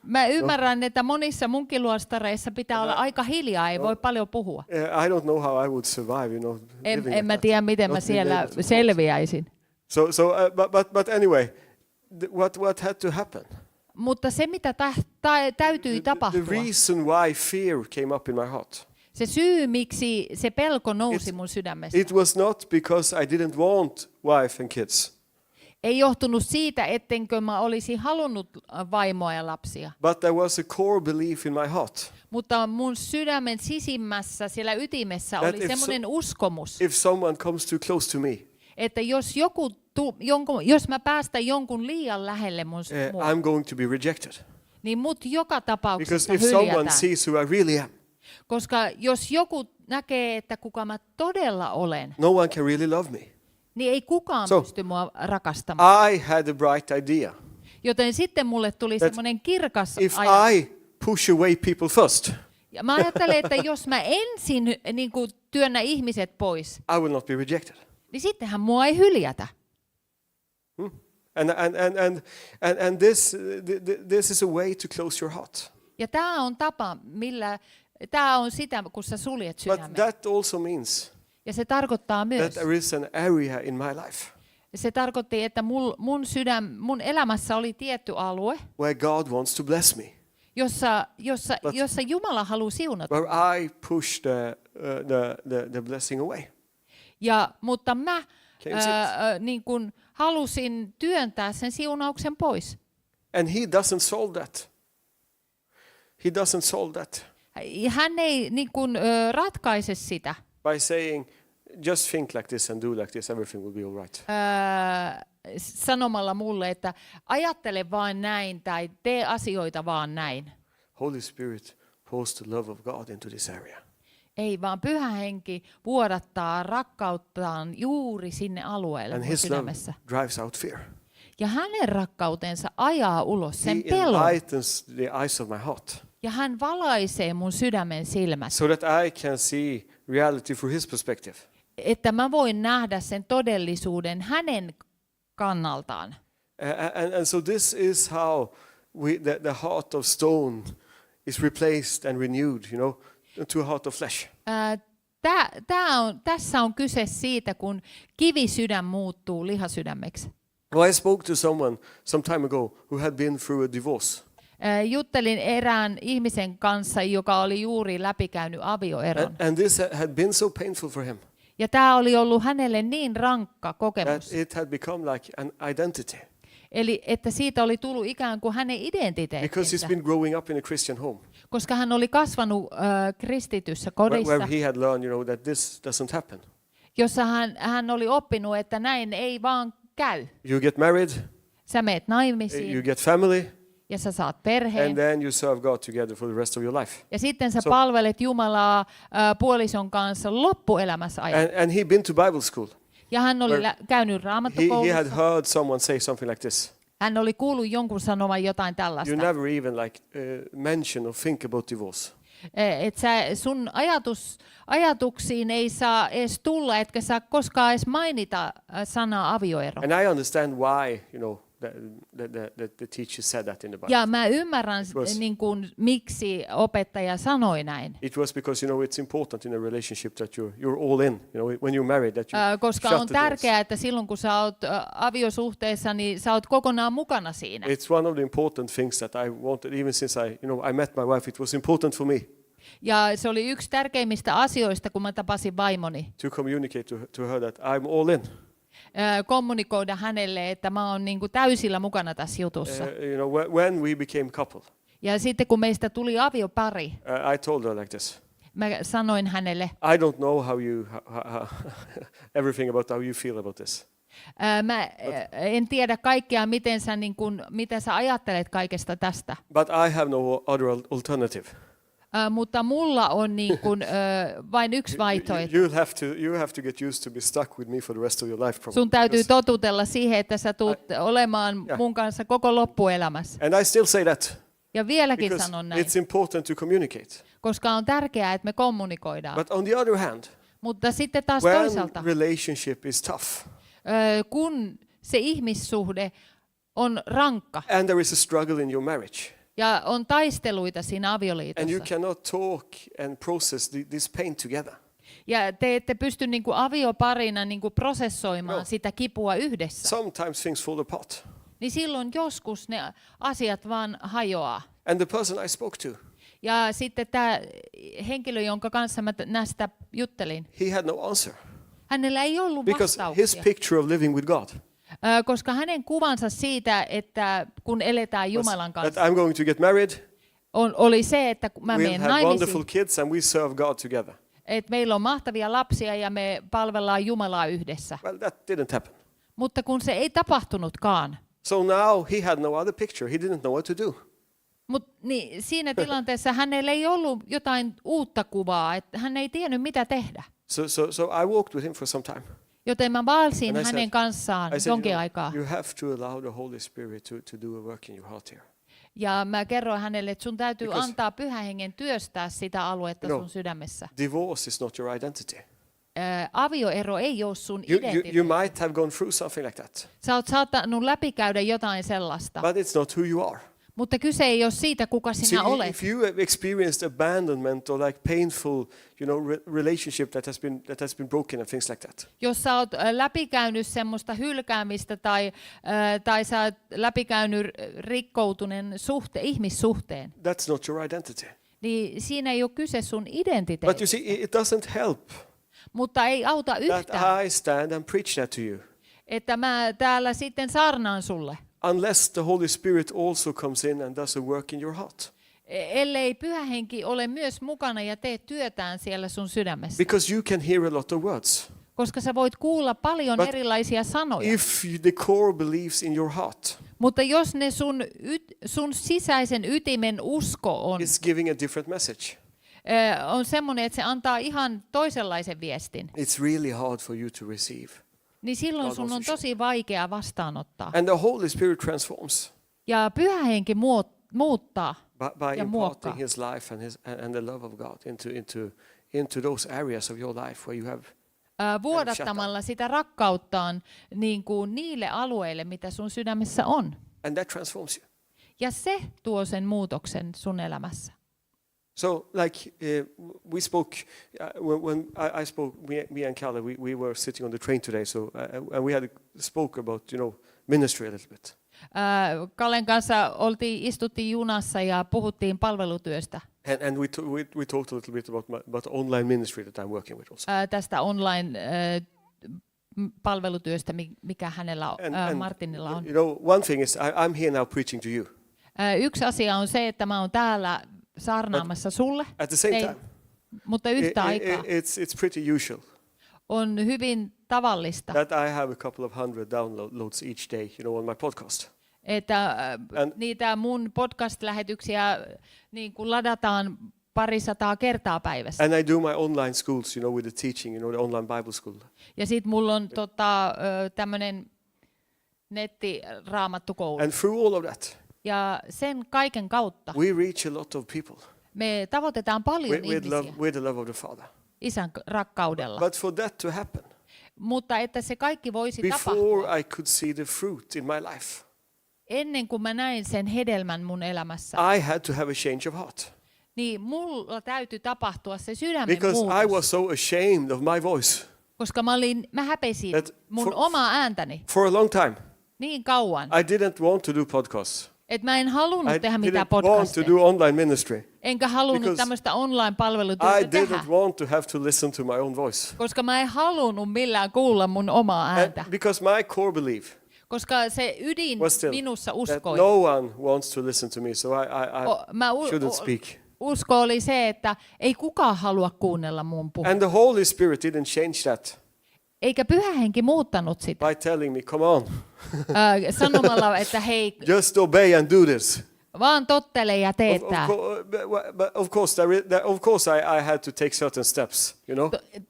Mä ymmärrän, että monissa munkkiluostareissa pitää olla aika hiljaa, ei voi paljon puhua. I don't know how I would survive, living like En mä that. tiedä, miten mä Not being siellä able to selviäisin. but anyway, what had to happen? Mutta se, mitä täytyi The tapahtua, reason why fear came up in my heart, se syy, miksi se pelko nousi mun sydämestä, it was not because I didn't want wife and kids, ei johtunut siitä, ettenkö mä olisi halunnut vaimoa ja lapsia. but there was a core belief in my heart. Mutta mun sydämen sisimmässä, siellä ytimessä That oli if semmoinen uskomus, If someone comes too close to me, että jos mä päästän jonkun liian lähelle mua, I'm going to be rejected. niin mut joka tapauksessa Because if someone hyljätään. sees who I really am, Koska jos joku näkee, että kuka mä todella olen, no one can really love me. niin ei kukaan So, pysty mua rakastamaan. I had a bright idea. Joten sitten mulle tuli That semmoinen kirkas If ajatus. I push away people first, Ja mä ajattelen, että jos mä ensin niin kuin työnnä ihmiset pois, I will not be rejected. niin sittenhän mua ei hyljätä. And this is a way to close your heart. Ja tämä on tapa, tämä on sitä, kun sä suljet But sydämen. that also means Ja se tarkoittaa myös, that there is an area in my life se tarkoitti, että mun elämässä oli tietty alue, where God wants to bless me, jossa Jumala haluaa siunata. where I push the blessing away. Mutta mä Can you see it? niin kun halusin työntää sen siunauksen pois. And he doesn't solve that. He doesn't solve that Hän ei niin kun, ratkaise sitä by saying, just think like this and do like this, everything will be all right. sanomalla mulle, että ajattele vaan näin tai tee asioita vaan näin. Holy Spirit pours the love of God into this area. Ei, vaan Pyhä Henki vuodattaa rakkauttaan juuri sinne alueelle And mun his love sydämessä. drives out fear. Ja hänen rakkautensa ajaa ulos sen He pelon. enlightens the eyes of my heart Ja hän valaisee mun sydämen silmät, so that I can see reality through his perspective. että mä voin nähdä sen todellisuuden hänen kannaltaan. And so this is how the heart of stone is replaced and renewed, to a heart of flesh. tässä on kyse siitä, kun kivisydän muuttuu lihasydämeksi. Well, I spoke to someone some time ago who had been through a divorce. Juttelin erään ihmisen kanssa, joka oli juuri läpikäynyt avioeron. And this had been so painful for him Ja tämä oli ollut hänelle niin rankka that kokemus. it had become like an identity. Eli että siitä oli tullut ikään kuin hänen Because he's identiteettinsä. been growing up in a Christian home Koska hän oli kasvanut kristityssä where kodissa, he had learned, that this doesn't happen. jossa hän oli oppinut, että näin ei vaan käy. You get married, Sä meet you naimisiin get family, ja sä saat and perheen. then you serve God together for the rest of your life. Ja sitten sä So- palvelet Jumalaa puolison kanssa loppuelämässä ajan. And he'd been to Bible school. Ja hän oli where käynyt He had raamattukoulussa. heard someone say something like this. Hän oli kuullut jonkun sanovan jotain You tällaista. never even mention or think about divorce. Että sun ajatuksiin ei saa edes tulla, etkä saa koskaan edes mainita sanaa avioero. And I understand why, the teacher said that in the Bible. Ja mä ymmärrän, was- niin kuin, miksi opettaja sanoi näin. It was because, it's important in a relationship that you're all in. When you're married, that you Koska shut on the doors. tärkeää, että silloin kun sä oot aviosuhteessa, niin sä oot kokonaan mukana siinä. It's one of the important things that I wanted, even since I met my wife, it was important for me Ja se oli yksi tärkeimmistä asioista, kun mä tapasin vaimoni. to communicate to her that I'm all in. Kommunikoida hänelle, että mä oon niin kuin täysillä mukana tässä jutussa. When we became couple, Ja sitten kun meistä tuli aviopari, I told her like this. mä sanoin hänelle, I don't know how everything about how you feel about this. mä en tiedä kaikkea, mitä sä ajattelet kaikesta tästä. But I have no other alternative. Mutta mulla on niin kuin, vain yksi vaihtoehto. You have to get used to be stuck with me for the rest of your life. Probably, Sun täytyy because- totutella siihen, että sä tulet olemaan mun kanssa koko loppuelämässä. And I still say that Ja vieläkin because sanon näin, it's important to communicate. koska on tärkeää, että me kommunikoidaan. But on the other hand, Mutta sitten taas when toisaalta, relationship is tough kun se ihmissuhde on rankka and there is a struggle in your marriage ja on taisteluita siinä and you avioliitossa, cannot talk and process this pain together, ja te ette pysty niin kuin avioparina niin kuin prosessoimaan No. sitä kipua yhdessä, sometimes things fall apart. niin silloin joskus ne asiat vaan hajoaa. And the person I spoke to, Ja sitten tämä henkilö, jonka kanssa mä näistä juttelin, he had no answer hänellä ei ollut because his vastauksia, picture of living with God, koska hänen kuvansa siitä, että kun eletään Jumalan that kanssa, I'm going to get married, oli se, että kun mä we'll menen have wonderful naimisiin, kids and we serve God together. että meillä on mahtavia lapsia ja me palvellaan Jumalaa yhdessä. Well, that didn't happen. Mutta kun se ei tapahtunutkaan, So now he had no other picture. He didn't know what to do. niin siinä tilanteessa hänellä ei ollut jotain uutta kuvaa, että hän ei tiennyt mitä tehdä. So I walked with him for some time. Joten mä valsin And I hänen said- kanssaan I said, jonkin aikaa. you have to allow the Holy Spirit to do a work in your heart here. Ja mä kerroin hänelle, että sun täytyy Because- antaa Pyhän Hengen työstää sitä aluetta No. sun sydämessä. Divorce is not your identity. Avioero ei ole sun You identiteetti. might have gone through something like that, Sä oot saattanut läpikäydä jotain sellaista, but it's not who you are. mutta kyse ei ole siitä, kuka See, sinä olet. if you have experienced abandonment or like painful, relationship that has been broken and things like that, Jos sä oot läpikäynyt semmoista hylkäämistä tai sä oot läpikäynyt rikkoutuneen ihmissuhteen, that's not your identity. niin siinä ei ole kyse sun But you identiteetistä. see, it doesn't help Mutta ei auta that yhtään, I stand and preach that to you että mä täällä sitten saarnaan sulle, unless the Holy Spirit also comes in and does a work in your heart. ellei Pyhä Henki ole myös mukana ja tee työtään siellä sun sydämessä. Because you can hear a lot of words. Koska sä voit kuulla paljon But erilaisia sanoja, If the core beliefs in your heart mutta jos ne sun sisäisen ytimen usko is giving a different message, on semmoinen, että se antaa ihan toisenlaisen viestin, it's really hard for you to receive. niin silloin God sun wants on to tosi vaikea vastaanottaa. And the Holy Spirit transforms Ja Pyhä Henki muuttaa by ja muokkaa. imparting His life and the love of God into those areas of your life where you have. Vuodattamalla sitä rakkauttaan niin kuin niille alueille, mitä sun sydämessä on. And that transforms you. Ja se tuo sen muutoksen sun elämässä. So, like we spoke when I spoke, me and Kalle, we were sitting on the train today. So, and we spoke about ministry a little bit. Kallen kanssa istuttiin junassa ja puhuttiin palvelutyöstä. And we talked a little bit about online ministry that I'm working with also. Tästä online palvelutyöstä, mikä hänellä Martinilla on. One thing is I'm here now preaching to you. Yksi asia on se, että mä oon täällä saarnaamassa sulle, at the same time, mutta yhtä aikaa it's pretty usual. On hyvin tavallista, that I have a couple of hundred downloads each day, on my podcast. Että niitä mun podcast-lähetyksiä niin kuin ladataan parisataa kertaa päivässä. And I do my online schools, with the teaching, the online Bible school. Ja sit mulla on tämmönen nettiraamattukoulu. And through all of that, ja sen kaiken kautta we reach a lot of people. Me tavoitetaan paljon ihmisiä. With the love of the Father. Isän rakkaudella. But for that to happen, mutta että se kaikki voisi tapahtua. Before I could see the fruit in my life. Ennen kuin mä näin sen hedelmän mun elämässä. I had to have a change of heart. Niin mulla täytyi tapahtua se sydämen muutos. Because I was so ashamed of my voice. Koska mä häpesin mun omaa ääntäni. For a long time. Niin kauan. I didn't want to do podcasts. Että mä en halunnut tehdä mitään podcasteja. I didn't want to do online ministry. Enkä halunnut tämmöistä online-palvelutyötä tehdä. I didn't want to have to listen to my own voice. Koska mä en halunnut millään kuulla mun omaa ääntä. Because my core belief koska se ydin minussa uskoi. No one wants to listen to me, so I shouldn't speak. Usko oli se, että ei kukaan halua kuunnella mun puhua. And the Holy Spirit didn't change that. Eikä Pyhä Henki muuttanut sitä. By telling me, come on. Sanomalla, että hei. Just obey and do this. Vaan tottele ja tee tää. Of course, I had to take certain steps,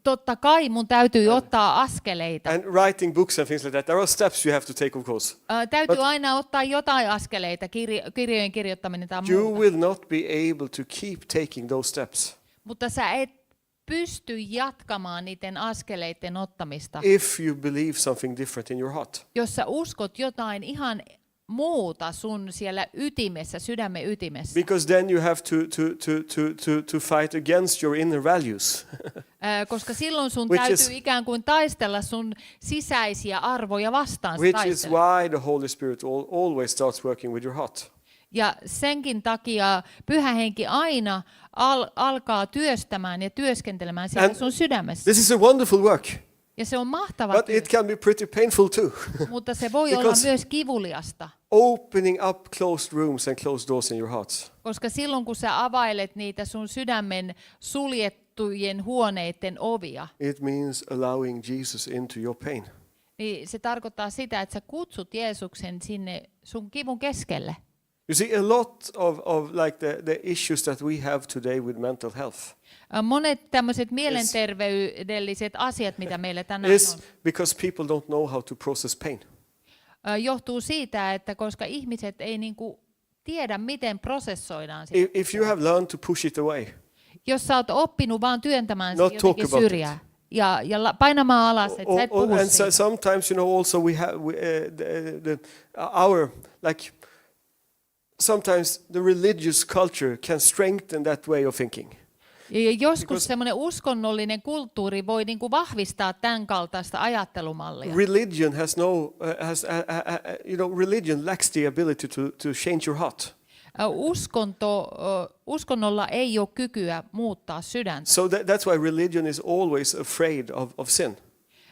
Totta kai mun täytyy ottaa askeleita. And writing books and things like that. There are steps you have to take, of course. Täytyy aina ottaa jotain askeleita, kirjojen kirjoittaminen tai muuta. You will not be able to keep taking those steps. Mutta sä et pysty jatkamaan niiden askeleiden ottamista. If you believe something different in your heart. Jos sä uskot jotain ihan muuta sun siellä ytimessä, sydämen ytimessä. Because then you have to fight against your inner values. Koska silloin sun täytyy ikään kuin taistella sun sisäisiä arvoja vastaan. Which is why the Holy Spirit always starts working with your heart. Ja senkin takia Pyhä Henki aina alkaa työstämään ja työskentelemään siellä sun sydämessä. This is a wonderful work. Ja se on mahtava But it can be pretty painful too. Mutta se voi olla myös kivuliasta. Opening up closed rooms and closed doors in your hearts. Koska silloin kun sä availet niitä sun sydämen suljettujen huoneiden ovia. It means allowing Jesus into your pain. Niin se tarkoittaa sitä, että sä kutsut Jeesuksen sinne sun kivun keskelle. You see, a lot of like the issues that we have today with mental health. Monet tämmöiset mielenterveydelliset asiat, mitä meillä tänään on, because people don't know how to process pain. Johtuu siitä, että koska ihmiset ei niinku tiedä, miten prosessoidaan sitä. If you have learned to push it away. Jos sä oot oppinut vaan työntämään sitä jotenkin syrjään. Ja painamaan alas, että sä et puhu siitä. And sometimes, also we have our like sometimes the religious culture can strengthen that way of thinking. Ja joskus semmoinen uskonnollinen kulttuuri voi niinku vahvistaa tämän kaltaista ajattelumallia. Religion religion lacks the ability to change your heart. Uskonnolla ei ole kykyä muuttaa sydäntä. So that's why religion is always afraid of sin.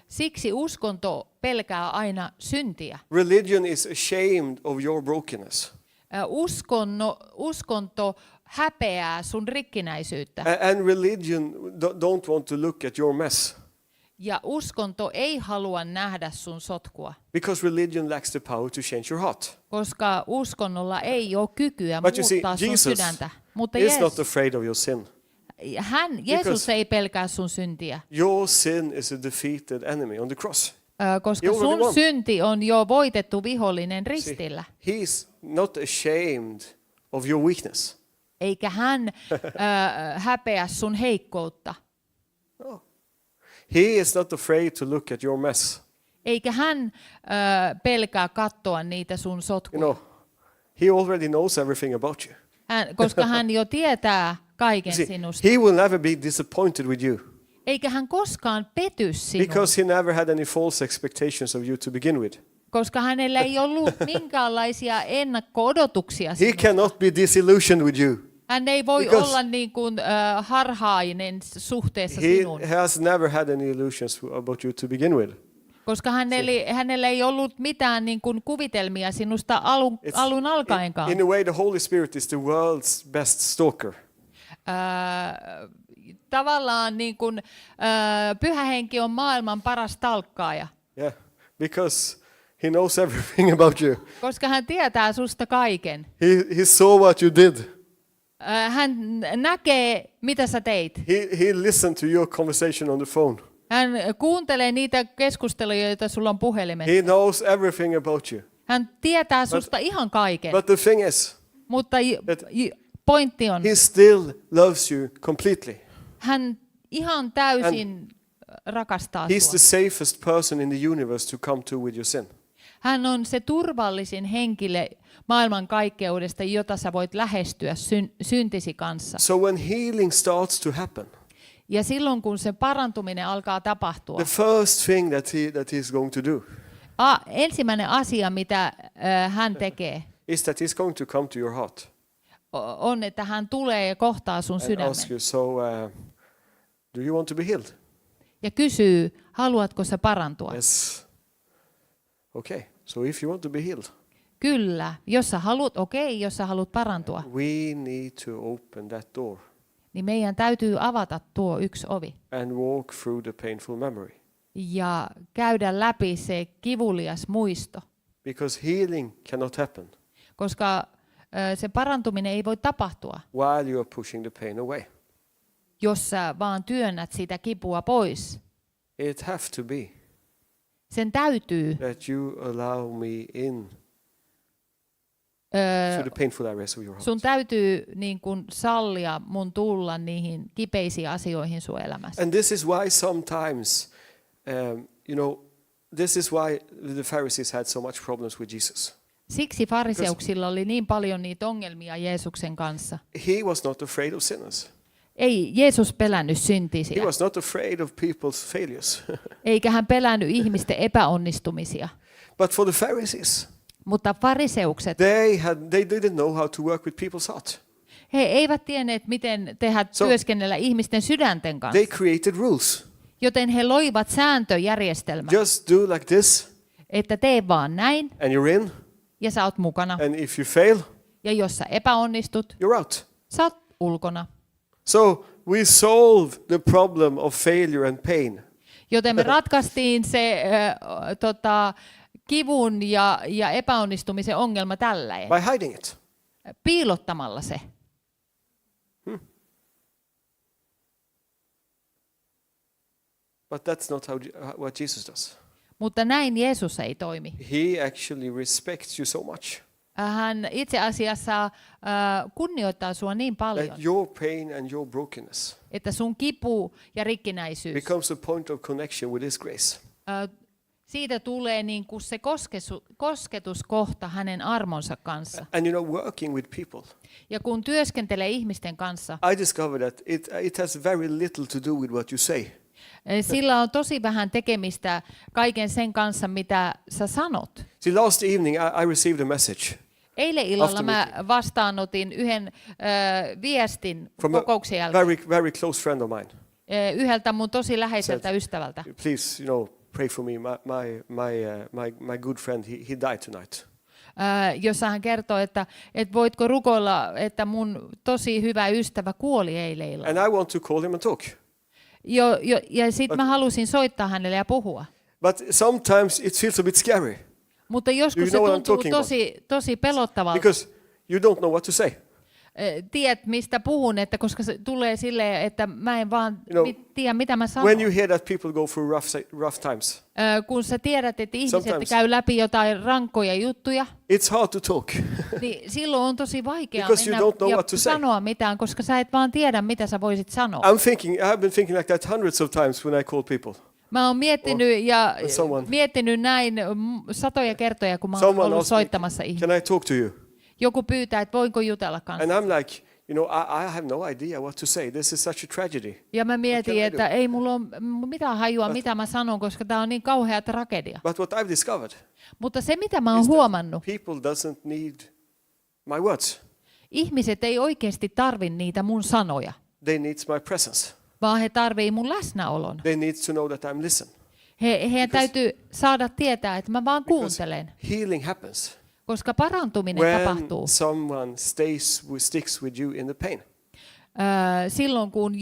Siksi uskonto pelkää aina syntiä. Religion is ashamed of your brokenness. Uskonto häpeää sun rikkinäisyyttä. And religion don't want to look at your mess. Ja uskonto ei halua nähdä sun sotkua. Because religion lacks the power to change your heart. Koska uskonnolla ei ole kykyä muuttaa sun sydäntä. Mutta Jesus is not afraid of your sin. Jeesus ei pelkää sun syntiä. Your sin is a defeated enemy on the cross. Koska sun synti on jo voitettu vihollinen ristillä. He's not ashamed of your weakness. Eikä hän häpeä sun heikkoutta. No. He is not afraid to look at your mess. Eikä hän pelkää katsoa niitä sun sotkuja. He already knows everything about you. Koska hän jo tietää kaiken See, sinusta. he will never be disappointed with you Eikä hän koskaan pety sinuun, because he never had any false expectations of you to begin with. koska hänellä ei ollut minkäänlaisia ennakko-odotuksia He sinusta. cannot be disillusioned with you. Hän ei voi because olla niin kuin, harhainen suhteessa He sinuun, has never had any illusions about you to begin with. koska hänellä ei ollut mitään niin kuin kuvitelmia sinusta alun alkaenkaan. In a way, the Holy Spirit is the world's best stalker. Tavallaan niin kuin, Pyhä Henki on maailman paras talkkaaja, Yeah, because he knows everything about you. koska hän tietää susta kaiken. He saw what you did. Hän näkee, mitä sä teit. He listened to your conversation on the phone. Hän kuuntelee niitä keskusteluja, joita sulla on puhelimessa. He knows everything about you. Hän tietää susta ihan kaiken, But the thing is, mutta pointti on, he still loves you completely. hän ihan täysin rakastaa He's sua. the safest person in the universe to come to with your sin. Hän on se turvallisin henkilö maailman kaikkeudesta, jota sä voit lähestyä syntisi kanssa. So when healing starts to happen, Ja silloin kun se parantuminen alkaa tapahtua, the first thing that he's going to do ensimmäinen asia, mitä hän tekee, is that he's going to come to your heart on, että hän tulee ja kohtaa sun and sydämen ask you, so do you want to be healed? ja kysyy, haluatko sä parantua? Yes. Okay, so if you want to be healed, Kyllä, jos sä haluat, jos sä haluat parantua, we need to open that door niin meidän täytyy avata tuo yksi ovi and walk through the painful memory. ja käydä läpi se kivulias muisto, Because healing cannot happen koska se parantuminen ei voi tapahtua, while you are pushing the pain away. jos sä vaan työnnät sitä kipua pois. It have to be Sen täytyy that you allow me in to the painful areas of your heart. sun täytyy niin kuin sallia mun tulla niihin kipeisiin asioihin sun elämässä. And this is why sometimes, this is why the Pharisees had so much problems with Jesus. Siksi fariseuksilla oli niin paljon niitä ongelmia Jeesuksen kanssa. He was not afraid of sinners. Ei Jeesus pelännyt He syntisiä, was not afraid of people's failures. eikä hän pelännyt ihmisten epäonnistumisia. But for the Pharisees, Mutta fariseukset, they didn't know how to work with people's heart. he eivät tienneet, miten työskennellä ihmisten sydänten kanssa. They created rules. Joten he loivat sääntöjärjestelmän, Just do like this, että tee vaan näin and you're in. ja sä oot mukana. And if you fail, Ja jos sä epäonnistut, you're out. sä oot ulkona. So we solve the problem of failure and pain Joten me ratkaistiin se kivun ja epäonnistumisen ongelma tälleen, by hiding it. piilottamalla se. But that's not what Jesus does. Mutta näin Jeesus ei toimi. He actually respects you so much Hän itse asiassa kunnioittaa sua niin paljon, that your pain and your brokenness että sun kipu ja rikkinäisyys, becomes a point of connection with His grace. siitä tulee niin kuin se kosketuskohta hänen armonsa kanssa. And working with people, Ja kun työskentelee ihmisten kanssa, I discovered that it has very little to do with what you say. sillä on tosi vähän tekemistä kaiken sen kanssa, mitä sä sanot. See, last evening I received a message Eilen illalla After mä vastaanotin yhden viestin from a kokouksen jälkeen very close friend of mine. Yhdeltä mun tosi läheiseltä ystävältä. Please, pray for me. My good friend, he died tonight. Jossa hän kertoi, että voitko rukoilla, että mun tosi hyvä ystävä kuoli eilen illalla. And I want to call him and talk. Ja sitten mä halusin soittaa hänelle ja puhua. But sometimes it feels a bit scary Mutta joskus se know what I'm tuntuu talking about? tosi pelottavalta. because you don't know what to say. Tiedät, mistä puhun, että koska se tulee silleen, että mä en vaan tiedä, mitä mä sanon. When you hear that people go through rough times, Kun sä tiedät, että ihmiset Sometimes. käy läpi jotain rankkoja juttuja, it's hard to talk. niin silloin on tosi vaikea Because you mennä don't know ja what to say. sanoa mitään, koska sä et vaan tiedä, mitä sä voisit sanoa. I've been thinking like that hundreds of times when I call people. Mä oon miettinyt näin satoja kertoja, kun mä oon Someone ollut asked me, soittamassa ihmisiä. can I talk to you? joku pyytää, että voinko jutella kanssa. And I'm like, I have no idea what to say. This is such a tragedy. Ja mä can mietin, I että ei mulla ole mitään hajua, mitä mä sanon, koska tämä on niin kauhea tragedia. But what I've discovered Mutta se, mitä mä oon is that huomannut, people doesn't need my words. ihmiset ei oikeasti tarvi niitä mun sanoja, They need my presence. vaan he tarvii mun läsnäolon. They need to know that I'm listening. Heidän täytyy saada tietää, että mä vaan kuuntelen, Healing happens koska parantuminen when tapahtuu someone sticks with you in the pain. silloin, kun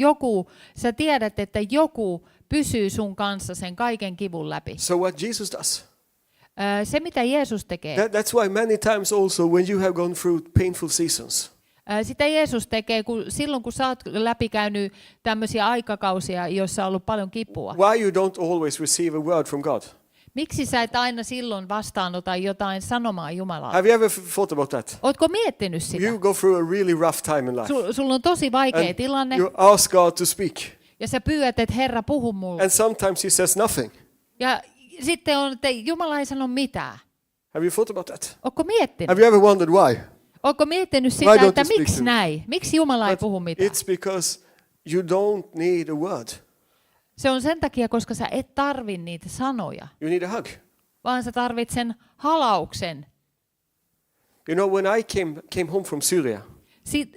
sä tiedät, että joku pysyy sun kanssa sen kaiken kivun läpi. So what Jesus does, Se, mitä Jeesus tekee, that's why many times also when you have gone through painful seasons, sitä Jeesus tekee silloin, kun sä oot läpikäynyt tämmöisiä aikakausia, joissa on ollut paljon kipua. why you don't always receive a word from God. Miksi sä et aina silloin vastaanota jotain sanomaa Jumalalta? Have you ever thought about that? Ootko miettinyt sitä? You go through a really rough time in life. Sulla on tosi vaikea And tilanne, you ask God to speak. ja sä pyydät, että Herra, puhu mulle. And sometimes he says nothing. Ja sitten on, että Jumala ei sano mitään. Have you thought about that? Ootko miettinyt? Have you ever wondered why? Ootko miettinyt Why sitä, don't että you speak miksi to me? näin? Miksi Jumala ei puhu mitään? It's because you don't need a word. Se on sen takia, koska sä et tarvi niitä sanoja, You need a hug. vaan sä tarvit sen halauksen. When I came home from Syria,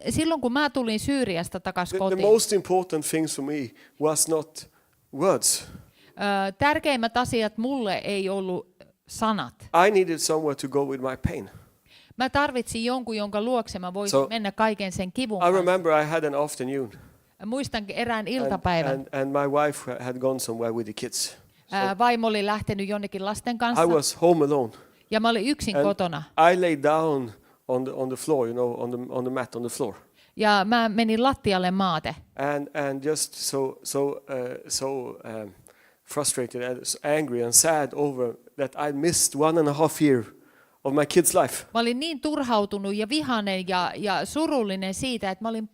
Silloin kun mä tulin Syyriasta takaisin the kotiin, most important things for me was not words. tärkeimmät asiat mulle ei ollut sanat. I needed somewhere to go with my pain. Mä tarvitsin jonkun, jonka luokse mä voisin So, mennä kaiken sen kivun I kanssa. remember I had an afternoon, Muistan erään iltapäivän. and my wife had gone somewhere with the kids. Vaimo oli lähtenyt jonnekin lasten I kanssa, was home alone. ja mä olin yksin And kotona. I lay down on the floor, on the mat on the floor, Ja mä menin lattialle maate. and just so frustrated and angry and sad over that I missed 1.5 year of my kid's life. Mä olin niin turhautunut ja vihainen ja surullinen siitä, että mä olin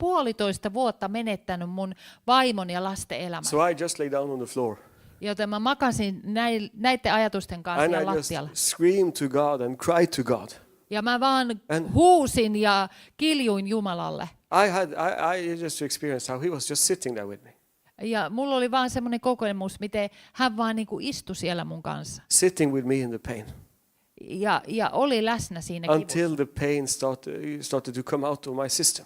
1,5 vuotta menettänyt mun vaimon ja lasten elämän. So I just lay down on the floor Joten mä makasin näiden ajatusten kanssa and ja I just lattialla. screamed to God and cried to God. Ja mä vaan And- huusin ja kiljuin Jumalalle. I just experienced how he was just sitting there with me, Ja mulla oli vaan semmoinen kokemus, miten hän vaan niin kuin istui siellä mun kanssa. sitting with me in the pain Ja oli läsnä siinä kivussa. until the pain started to come out of my system.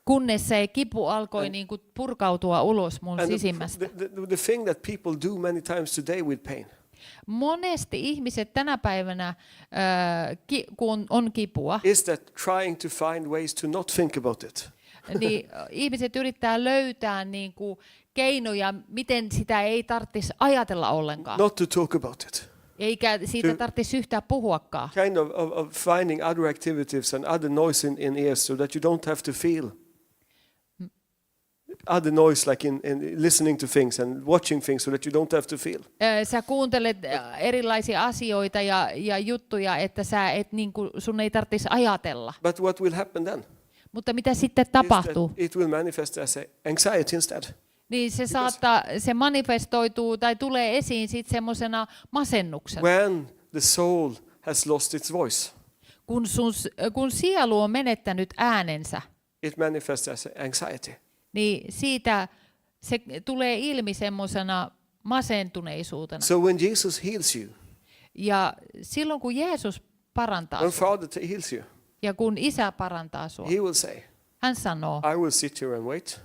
Kunnes se kipu alkoi niin kuin purkautua ulos mun And sisimmästä. the thing that people do many times today with pain Monesti ihmiset tänä päivänä, kun on kipua, is that trying to find ways to not think about it. niin ihmiset yrittää löytää niin kuin keinoja, miten sitä ei tarvitsisi ajatella ollenkaan. Not to talk about it. Eikä siitä tarvitsisi yhtään puhuakaan. Kind of finding other activities and other noise in ears so that you don't have to feel other noise like in listening to things and watching things so that you don't have to feel. Sä kuuntelet erilaisia asioita ja juttuja, että sä et, niin kuin, sun ei tarvitsisi ajatella. But what will happen then? Mutta mitä sitten Is that tapahtuu? it will manifest as anxiety instead. Niin se manifestoituu tai tulee esiin sitten semmoisena masennuksena. When the soul has lost its voice, Kun sielu on menettänyt äänensä, it manifests as anxiety. niin siitä se tulee ilmi semmoisena masentuneisuutena. So when Jesus heals you, Ja silloin kun Jeesus parantaa when sua, Father heals you, ja kun Isä parantaa sua, he will say, hän sanoo, I will sit here and wait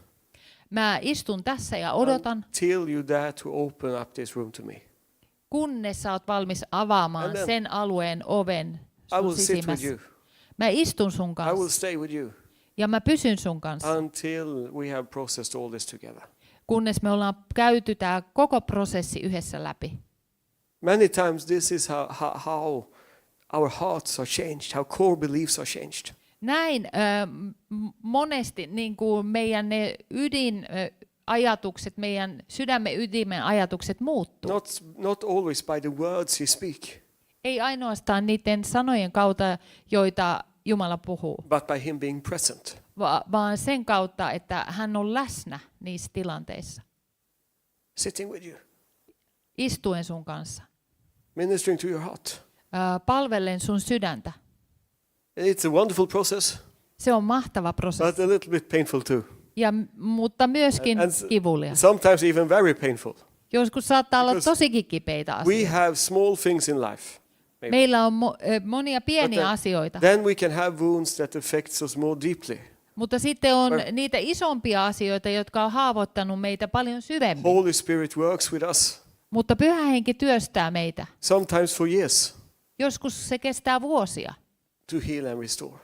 mä istun tässä ja odotan, till you dare to open up this room to me. kunnes sä oot valmis avaamaan And then sen alueen oven I will sun sit with sisimmässä. you. Mä istun sun I will kanssa stay with you ja mä pysyn sun kanssa, until we have processed all this together. kunnes me ollaan käyty tää koko prosessi yhdessä läpi. Many times this is how our hearts are changed, how core beliefs are changed. Näin monesti niin kuin meidän ne ydinajatukset, meidän sydämen ytimen ajatukset muuttuu. Not always by the words he speak, Ei ainoastaan niiden sanojen kautta, joita Jumala puhuu, but by him being present. vaan sen kautta, että hän on läsnä niissä tilanteissa, Sitting with you, istuen sun kanssa, ministering to your heart. palvellen sun sydäntä. It's a wonderful process, Se on mahtava prosessi, but a little bit painful too. mutta myöskin kivulias. Sometimes even very painful. Joskus saattaa olla Because tosikin kipeitä We asioita. have small things in life. Maybe. Meillä on monia pieniä But asioita, then we can have wounds that affects us more deeply. mutta sitten on niitä isompia asioita, jotka on haavoittanut meitä paljon syvemmin. Holy Spirit works with us, Mutta Pyhä Henki työstää meitä. sometimes for years, Joskus se kestää vuosia, to heal and restore.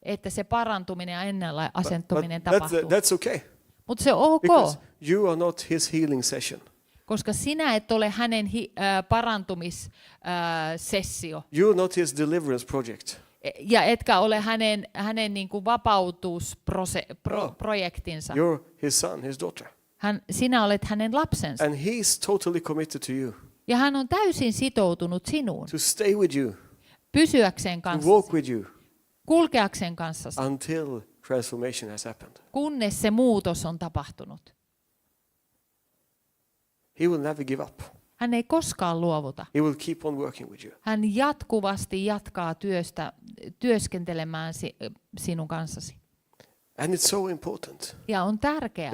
että se parantuminen ja ennalleen But asentuminen tapahtuu. that's okay, Mutta se on ok, because you are not his healing session. koska sinä et ole hänen parantumissessio. You're not his deliverance project. Ja etkä ole hänen niin kuin vapautusprojektinsa. You're his son, his daughter. Sinä olet hänen lapsensa. And he's totally committed to you, Ja hän on täysin sitoutunut sinuun, to stay with you, pysyäkseen to walk kanssasi, with you kulkeakseen kanssasi, until transformation has happened. kunnes se muutos on tapahtunut. He will never give up. Hän ei koskaan luovuta. He will keep on working with you. Hän jatkuvasti jatkaa työskentelemään sinun kanssasi. And it's so important Ja on tärkeää,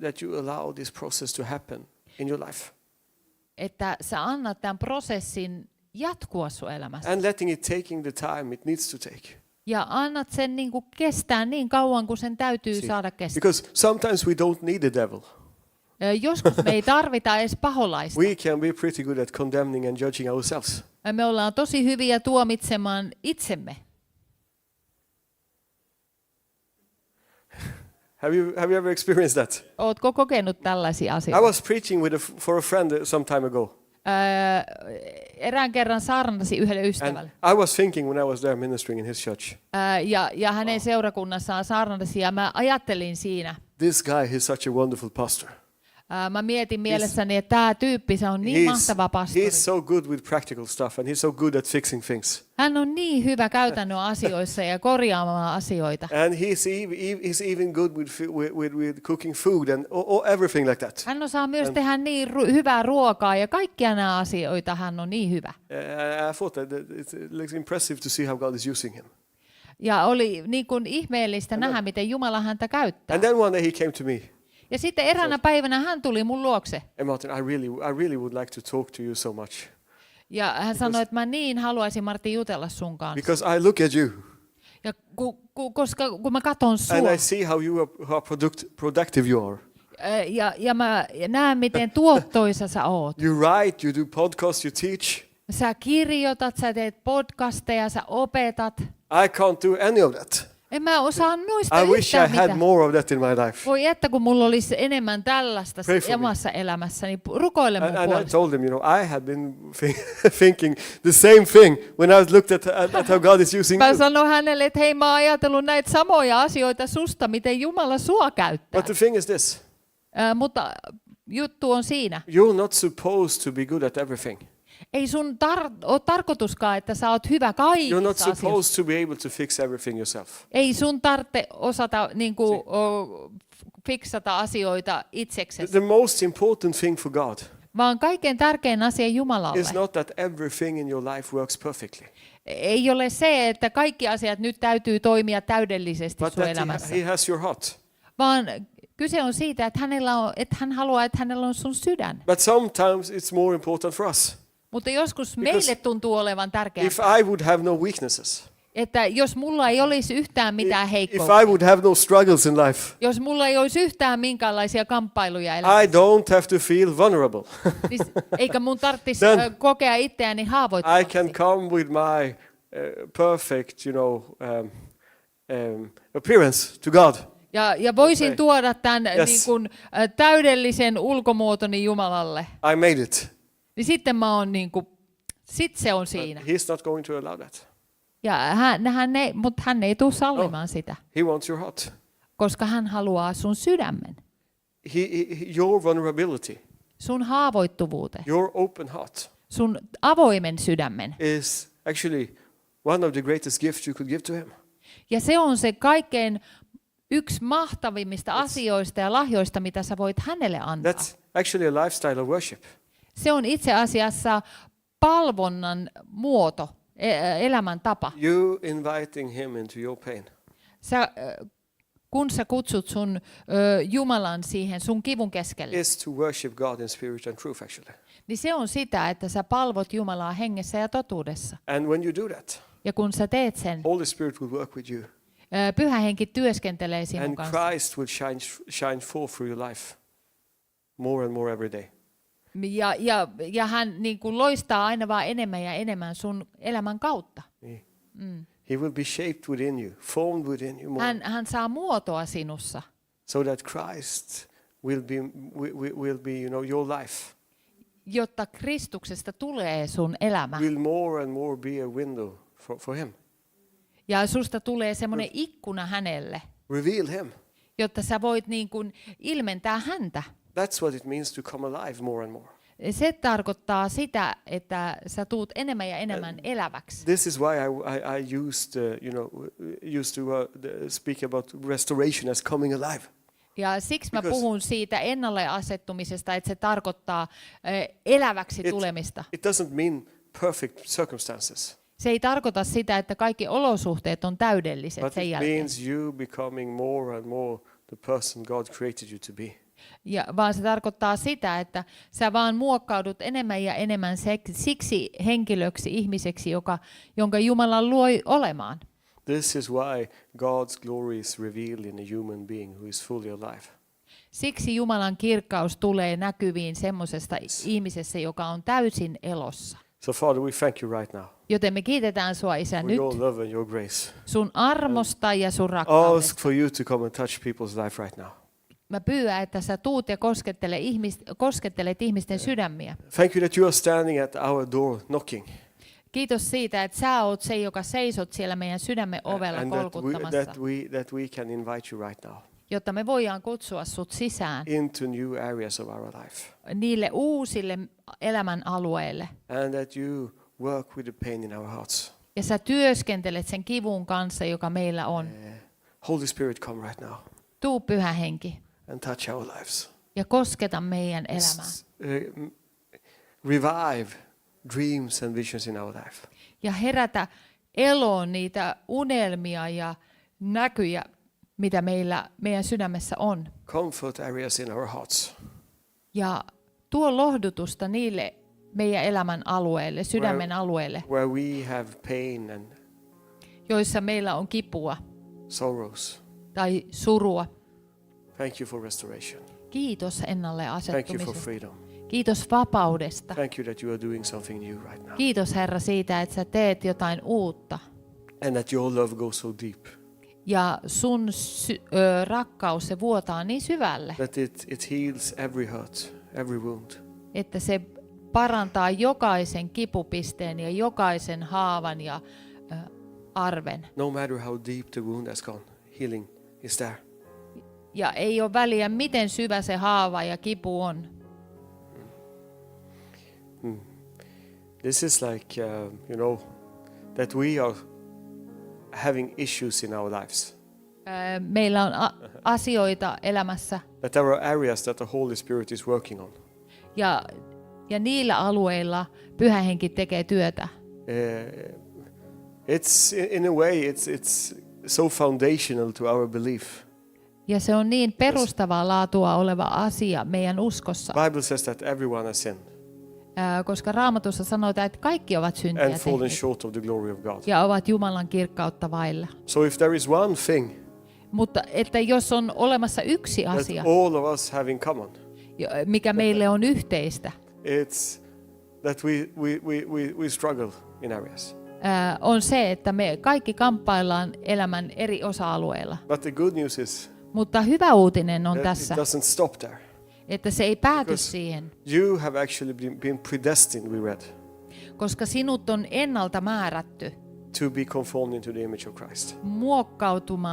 that you allow this process to happen in your life. että sä annat tämän prosessin jatkua sun elämässä. And letting it taking the time it needs to take. Ja annat sen niin kuin kestää niin kauan, kuin sen täytyy saada kestää. Because sometimes we don't need the devil. Joskus me ei tarvita edes paholaista. We can be pretty good at condemning and judging ourselves. Me ollaan tosi hyviä tuomitsemaan itsemme. Have you ever experienced that? Ootko kokenut tällaisia I asioita? was preaching for a friend some time ago. Erään kerran saarnasi yhdelle And ystävälle. I was thinking when I was there ministering in his church, Ja hänen seurakunnassaan saarnasi, ja mä ajattelin siinä. this guy is such a wonderful pastor. Mä mietin mielessäni, että tämä tyyppi se on niin mahtava pastori. He's so good with practical stuff and he's so good at fixing things. Hän on niin hyvä käytännön asioissa ja korjaamaan asioita. And he's even good with cooking food and everything like that. Hän osaa myös tehdä niin hyvää ruokaa ja kaikkia nämä asioita hän on niin hyvä. I thought that it looks impressive to see how God is using him. Ja oli niin kuin ihmeellistä nähdä, miten Jumala häntä käyttää. And then one day he came to me. Ja sitten eräänä päivänä hän tuli mun luokse. Hey Martin, I really would like to talk to you so much. Ja hän sanoi, että mä niin haluaisin, Martti, jutella sun kanssa. Because I look at you Ja koska kun mä katson sua, and I see how productive you are. ja mä näen, miten tuottoisa sä oot. You write, you do podcasts, you teach. Sä kirjoitat, sä teet podcasteja, sä opetat. I can't do any of that. En mä osaa noista I wish I yhtään had mitään. more of that in my life. Voi että, kun mulla olisi enemmän tällaista Pray for me. omassa elämässäni, rukoile mun And I puolesta. told him, I had been thinking the same thing when I looked at how God is using Mä you. sanoin hänelle, että hei, mä oon ajatellut näitä samoja asioita susta, miten Jumala sua käyttää. But the thing is this, Mutta juttu on siinä. you're not supposed to be good at everything. Ei sun ole tarkoituskaan, että sä oot hyvä You're not kaikissa asioissa. supposed to be able to fix everything yourself. Ei sun tarvitse osata niinku, fiksata asioita itseksesi, The most important thing for God vaan kaikkein tärkein asia Jumalalle is not that everything in your life works perfectly, ei ole se, että kaikki asiat nyt täytyy toimia täydellisesti but sun that elämässä, He has your heart. vaan kyse on siitä, että hän haluaa, että hänellä on sun sydän. But sometimes it's more important for us. Mutta joskus meille tuntuu olevan tärkeää, If I would have no weaknesses, että jos mulla ei olisi yhtään mitään if heikkouksia, I would have no struggles in life, jos mulla ei olisi yhtään minkäänlaisia kamppailuja I elämässä, don't have to feel vulnerable. niin eikä mun tarvitsisi Then kokea itseäni I haavoittuvasti. can come with my perfect, appearance to God. Ja voisin Okay. tuoda tämän Yes. niin kuin, täydellisen ulkomuotoni Jumalalle. I made it. Niin sitten mä oon niin kuin, sit se on siinä. He's not going to allow that. Ja mutta hän ei tule sallimaan sitä, He wants your heart. koska hän haluaa sun sydämen, Your vulnerability, sun haavoittuvuuteen, your open heart sun avoimen sydämen. is actually one of the greatest gifts you could give to him. Ja se on se kaikkein yksi mahtavimmista asioista ja lahjoista, mitä sä voit hänelle antaa. That's actually a lifestyle of worship. Se on itse asiassa palvonnan muoto. elämäntapa. You inviting him into your pain. Kun sä kutsut sun Jumalan siihen sun kivun keskelle, Is to worship God in spirit and truth, actually. niin se on sitä, että sä palvot Jumalaa hengessä ja totuudessa. And when you do that, Ja kun sä teet sen, Holy Spirit will work with you. Pyhä Henki työskentelee sinun And kanssa. Christ will shine forth through your life more and more every day. Ja hän niin kuin loistaa aina vaan enemmän ja enemmän sun elämän kautta. He will be shaped within you, formed within you more. Hän saa muotoa sinussa, So that Christ will be your life. jotta Kristuksesta tulee sun elämä. Will more and more be a window for him. Ja susta tulee semmoinen ikkuna hänelle, Reveal him. jotta sä voit niin kuin ilmentää häntä. That's what it means to come alive more and more. Se tarkoittaa sitä, että sä tuut enemmän ja enemmän eläväksi. This is why I used to speak about restoration as coming alive. Ja siksi mä Because puhun siitä ennalle asettumisesta, että se tarkoittaa eläväksi tulemista. It doesn't mean perfect circumstances, Se ei tarkoita sitä, että kaikki olosuhteet on täydelliset but sen it jälkeen, means you becoming more and more the person God created you to be. vaan se tarkoittaa sitä, että sä vaan muokkaudut enemmän ja enemmän siksi henkilöksi, ihmiseksi, jonka Jumala luoi olemaan. This is why God's glory is revealed in a human being who is fully alive. Siksi Jumalan kirkkaus tulee näkyviin semmoisesta ihmisessä, joka on täysin elossa. So Father, we thank you right now Joten me kiitetään sua, Isä, for nyt your love and your grace. sun armosta ja sun Ask rakkaudesta. for you to come and touch people's life right now. Mä pyydän, että sä tuut ja koskettelet ihmisten sydämiä. Thank you that you are standing at our door knocking. Kiitos siitä, että sä oot se, joka seisot siellä meidän sydämen ovella And kolkuttamassa, that we can invite you right now jotta me voidaan kutsua sut sisään into new areas of our life. niille uusille elämän alueille. And that you work with the pain in our hearts. Ja sä työskentelet sen kivun kanssa, joka meillä on. Holy Spirit, come right now Tuu, Pyhä Henki, and touch our lives. ja kosketa meidän elämää. Revive dreams and visions in our life. Ja herätä eloon niitä unelmia ja näkyjä, mitä meidän sydämessä on. Comfort areas in our hearts. Ja tuo lohdutusta niille meidän elämän alueelle, sydämen alueelle, Where we have pain and joissa meillä on kipua sorrows. tai surua. Thank you for restoration. Kiitos ennalle Thank you for asettumisesta. freedom. Kiitos vapaudesta. Thank you that you are doing something new right now. Kiitos Herra siitä, että sä teet jotain uutta. And that your love goes so deep. Ja sun rakkaus, se vuotaa niin syvälle, That it heals every hurt, every wound. että se parantaa jokaisen kipupisteen ja jokaisen haavan ja arven. No matter how deep the wound has gone, healing is there. Ja ei ole väliä, miten syvä se haava ja kipu on. This is like, that we are having issues in our lives. Meillä on asioita elämässä That there are areas that the Holy Spirit is working on. ja niillä alueilla Pyhä Henki tekee työtä. It's in a way, it's so foundational to our belief. Ja se on niin perustavaa laatua oleva asia meidän uskossa, Bible says that everyone has sinned koska Raamatussa sanotaan, että kaikki ovat syntiä and fallen tehneet short of the glory of God. ja ovat Jumalan kirkkautta vailla. So if there is one thing Mutta että jos on olemassa yksi that asia, all of us have in common, mikä meille on yhteistä, it's that we struggle in areas. on se, että me kaikki kamppaillaan elämän eri osa-alueilla. But the good news is Mutta hyvä uutinen on that tässä, it doesn't stop there. että se ei pääty Because siihen, you have actually been predestined, we read, koska sinut on ennalta määrätty to be conformed into the image of Christ.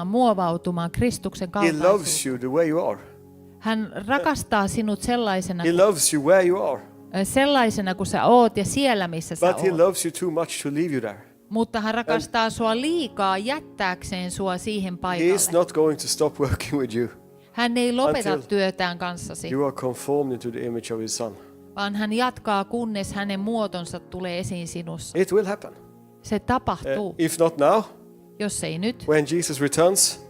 muovautumaan Kristuksen He loves kaltaisuuteen. you the way you are. Hän rakastaa sinut sellaisena, He loves you where you are. sellaisena kuin sä oot ja siellä, missä sä But he oot. loves you too much to leave you there. Mutta hän rakastaa sua liikaa jättääkseen sua siihen He is paikalle. not going to stop working with you. Hän ei lopeta until työtään kanssasi, You are conformed into the image of his son. vaan hän jatkaa, kunnes hänen muotonsa tulee esiin sinussa. It will happen. Se tapahtuu. If not now, Jos ei nyt, when Jesus returns,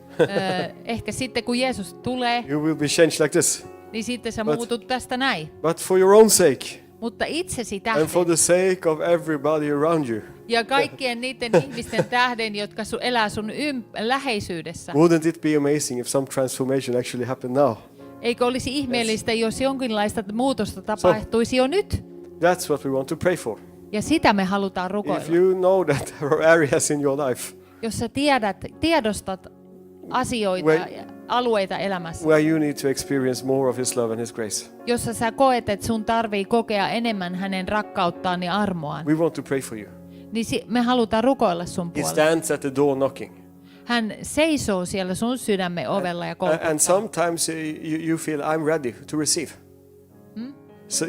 ehkä sitten kun Jeesus tulee, you will be changed like this. niin sitten sä But- muutut tästä näin. But for your own sake Mutta itsesi and for tähden the sake of everybody around you, ja kaikkien niiden ihmisten tähden, jotka elää sun läheisyydessä. wouldn't it be amazing if some transformation actually happened now? Eikö olisi ihmeellistä, jos jonkinlaista muutosta tapahtuisi jo nyt? That's what we want to pray for. Ja sitä me halutaan If rukoilla. you know that there are areas in your life Jos sä tiedostat asioita Where- ja alueita elämässä, where you need to experience more of His love and His grace, jossa sä koet, että sun tarvii kokea enemmän hänen rakkauttaan ja armoaan, we want to pray for you. niin me halutaan rukoilla sun He puolesta. stands at the door knocking. Hän seisoo siellä sun sydämen ovella ja And kolkuttaa. sometimes you feel I'm ready to receive. So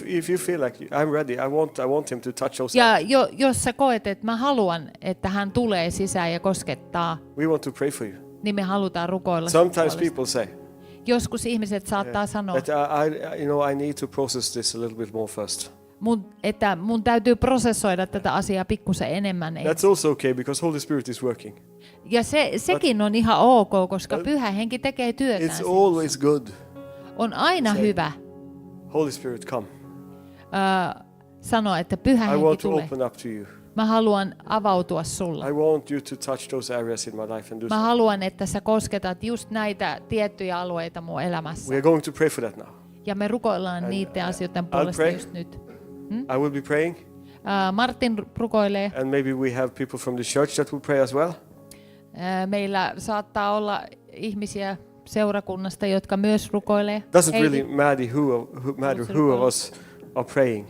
if you feel like I'm ready, I want Him to touch those. Ja jos sä koet, että mä haluan, että hän tulee sisään ja koskettaa, We want to pray for you. niin me halutaan rukoilla sun Sometimes puolesta. people say Joskus ihmiset saattaa sanoa, that I need to process this a little bit more first. että mun täytyy prosessoida tätä asiaa pikkusen enemmän. That's also okay because Holy Spirit is working. Ja sekin on ihan ok, koska Pyhä Henki tekee työtään. It's always good. On aina hyvä Holy Spirit, come. sanoa, että Pyhä I Henki want to tulee. open up to you. Mä haluan avautua sulle. I want you to touch those areas in my life and do Mä so. haluan, että sä kosketat just näitä tiettyjä alueita mun elämässä. We are going to pray for that now. Ja me rukoillaan niiden asioiden puolesta pray. just nyt. I will be praying, Martin rukoilee. and maybe we have people from the church that will pray as well. Meillä saattaa olla ihmisiä seurakunnasta, jotka myös rukoilee. Doesn't Heidi. really matter who of us are praying.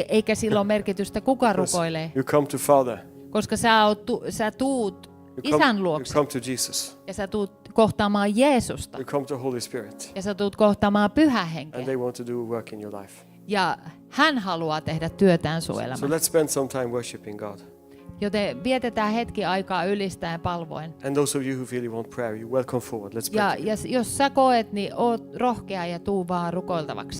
Eikä sillä ole merkitystä, kuka rukoilee. You come to Father. Koska sä tuut You Isän luokse come to Jesus. ja sä tuut kohtaamaan Jeesusta You come to Holy Spirit. ja sä tuut kohtaamaan Pyhä And Henkeä. they want to do work in your life. Ja hän haluaa tehdä työtään sun So elämässä. let's spend some time worshiping God. Joten vietetään hetki aikaa ylistäen palvoen. And those of you who really want prayer, you welcome forward. Let's pray. Ja together. jos sä koet, niin oot rohkea ja tuu vaan rukoiltavaksi.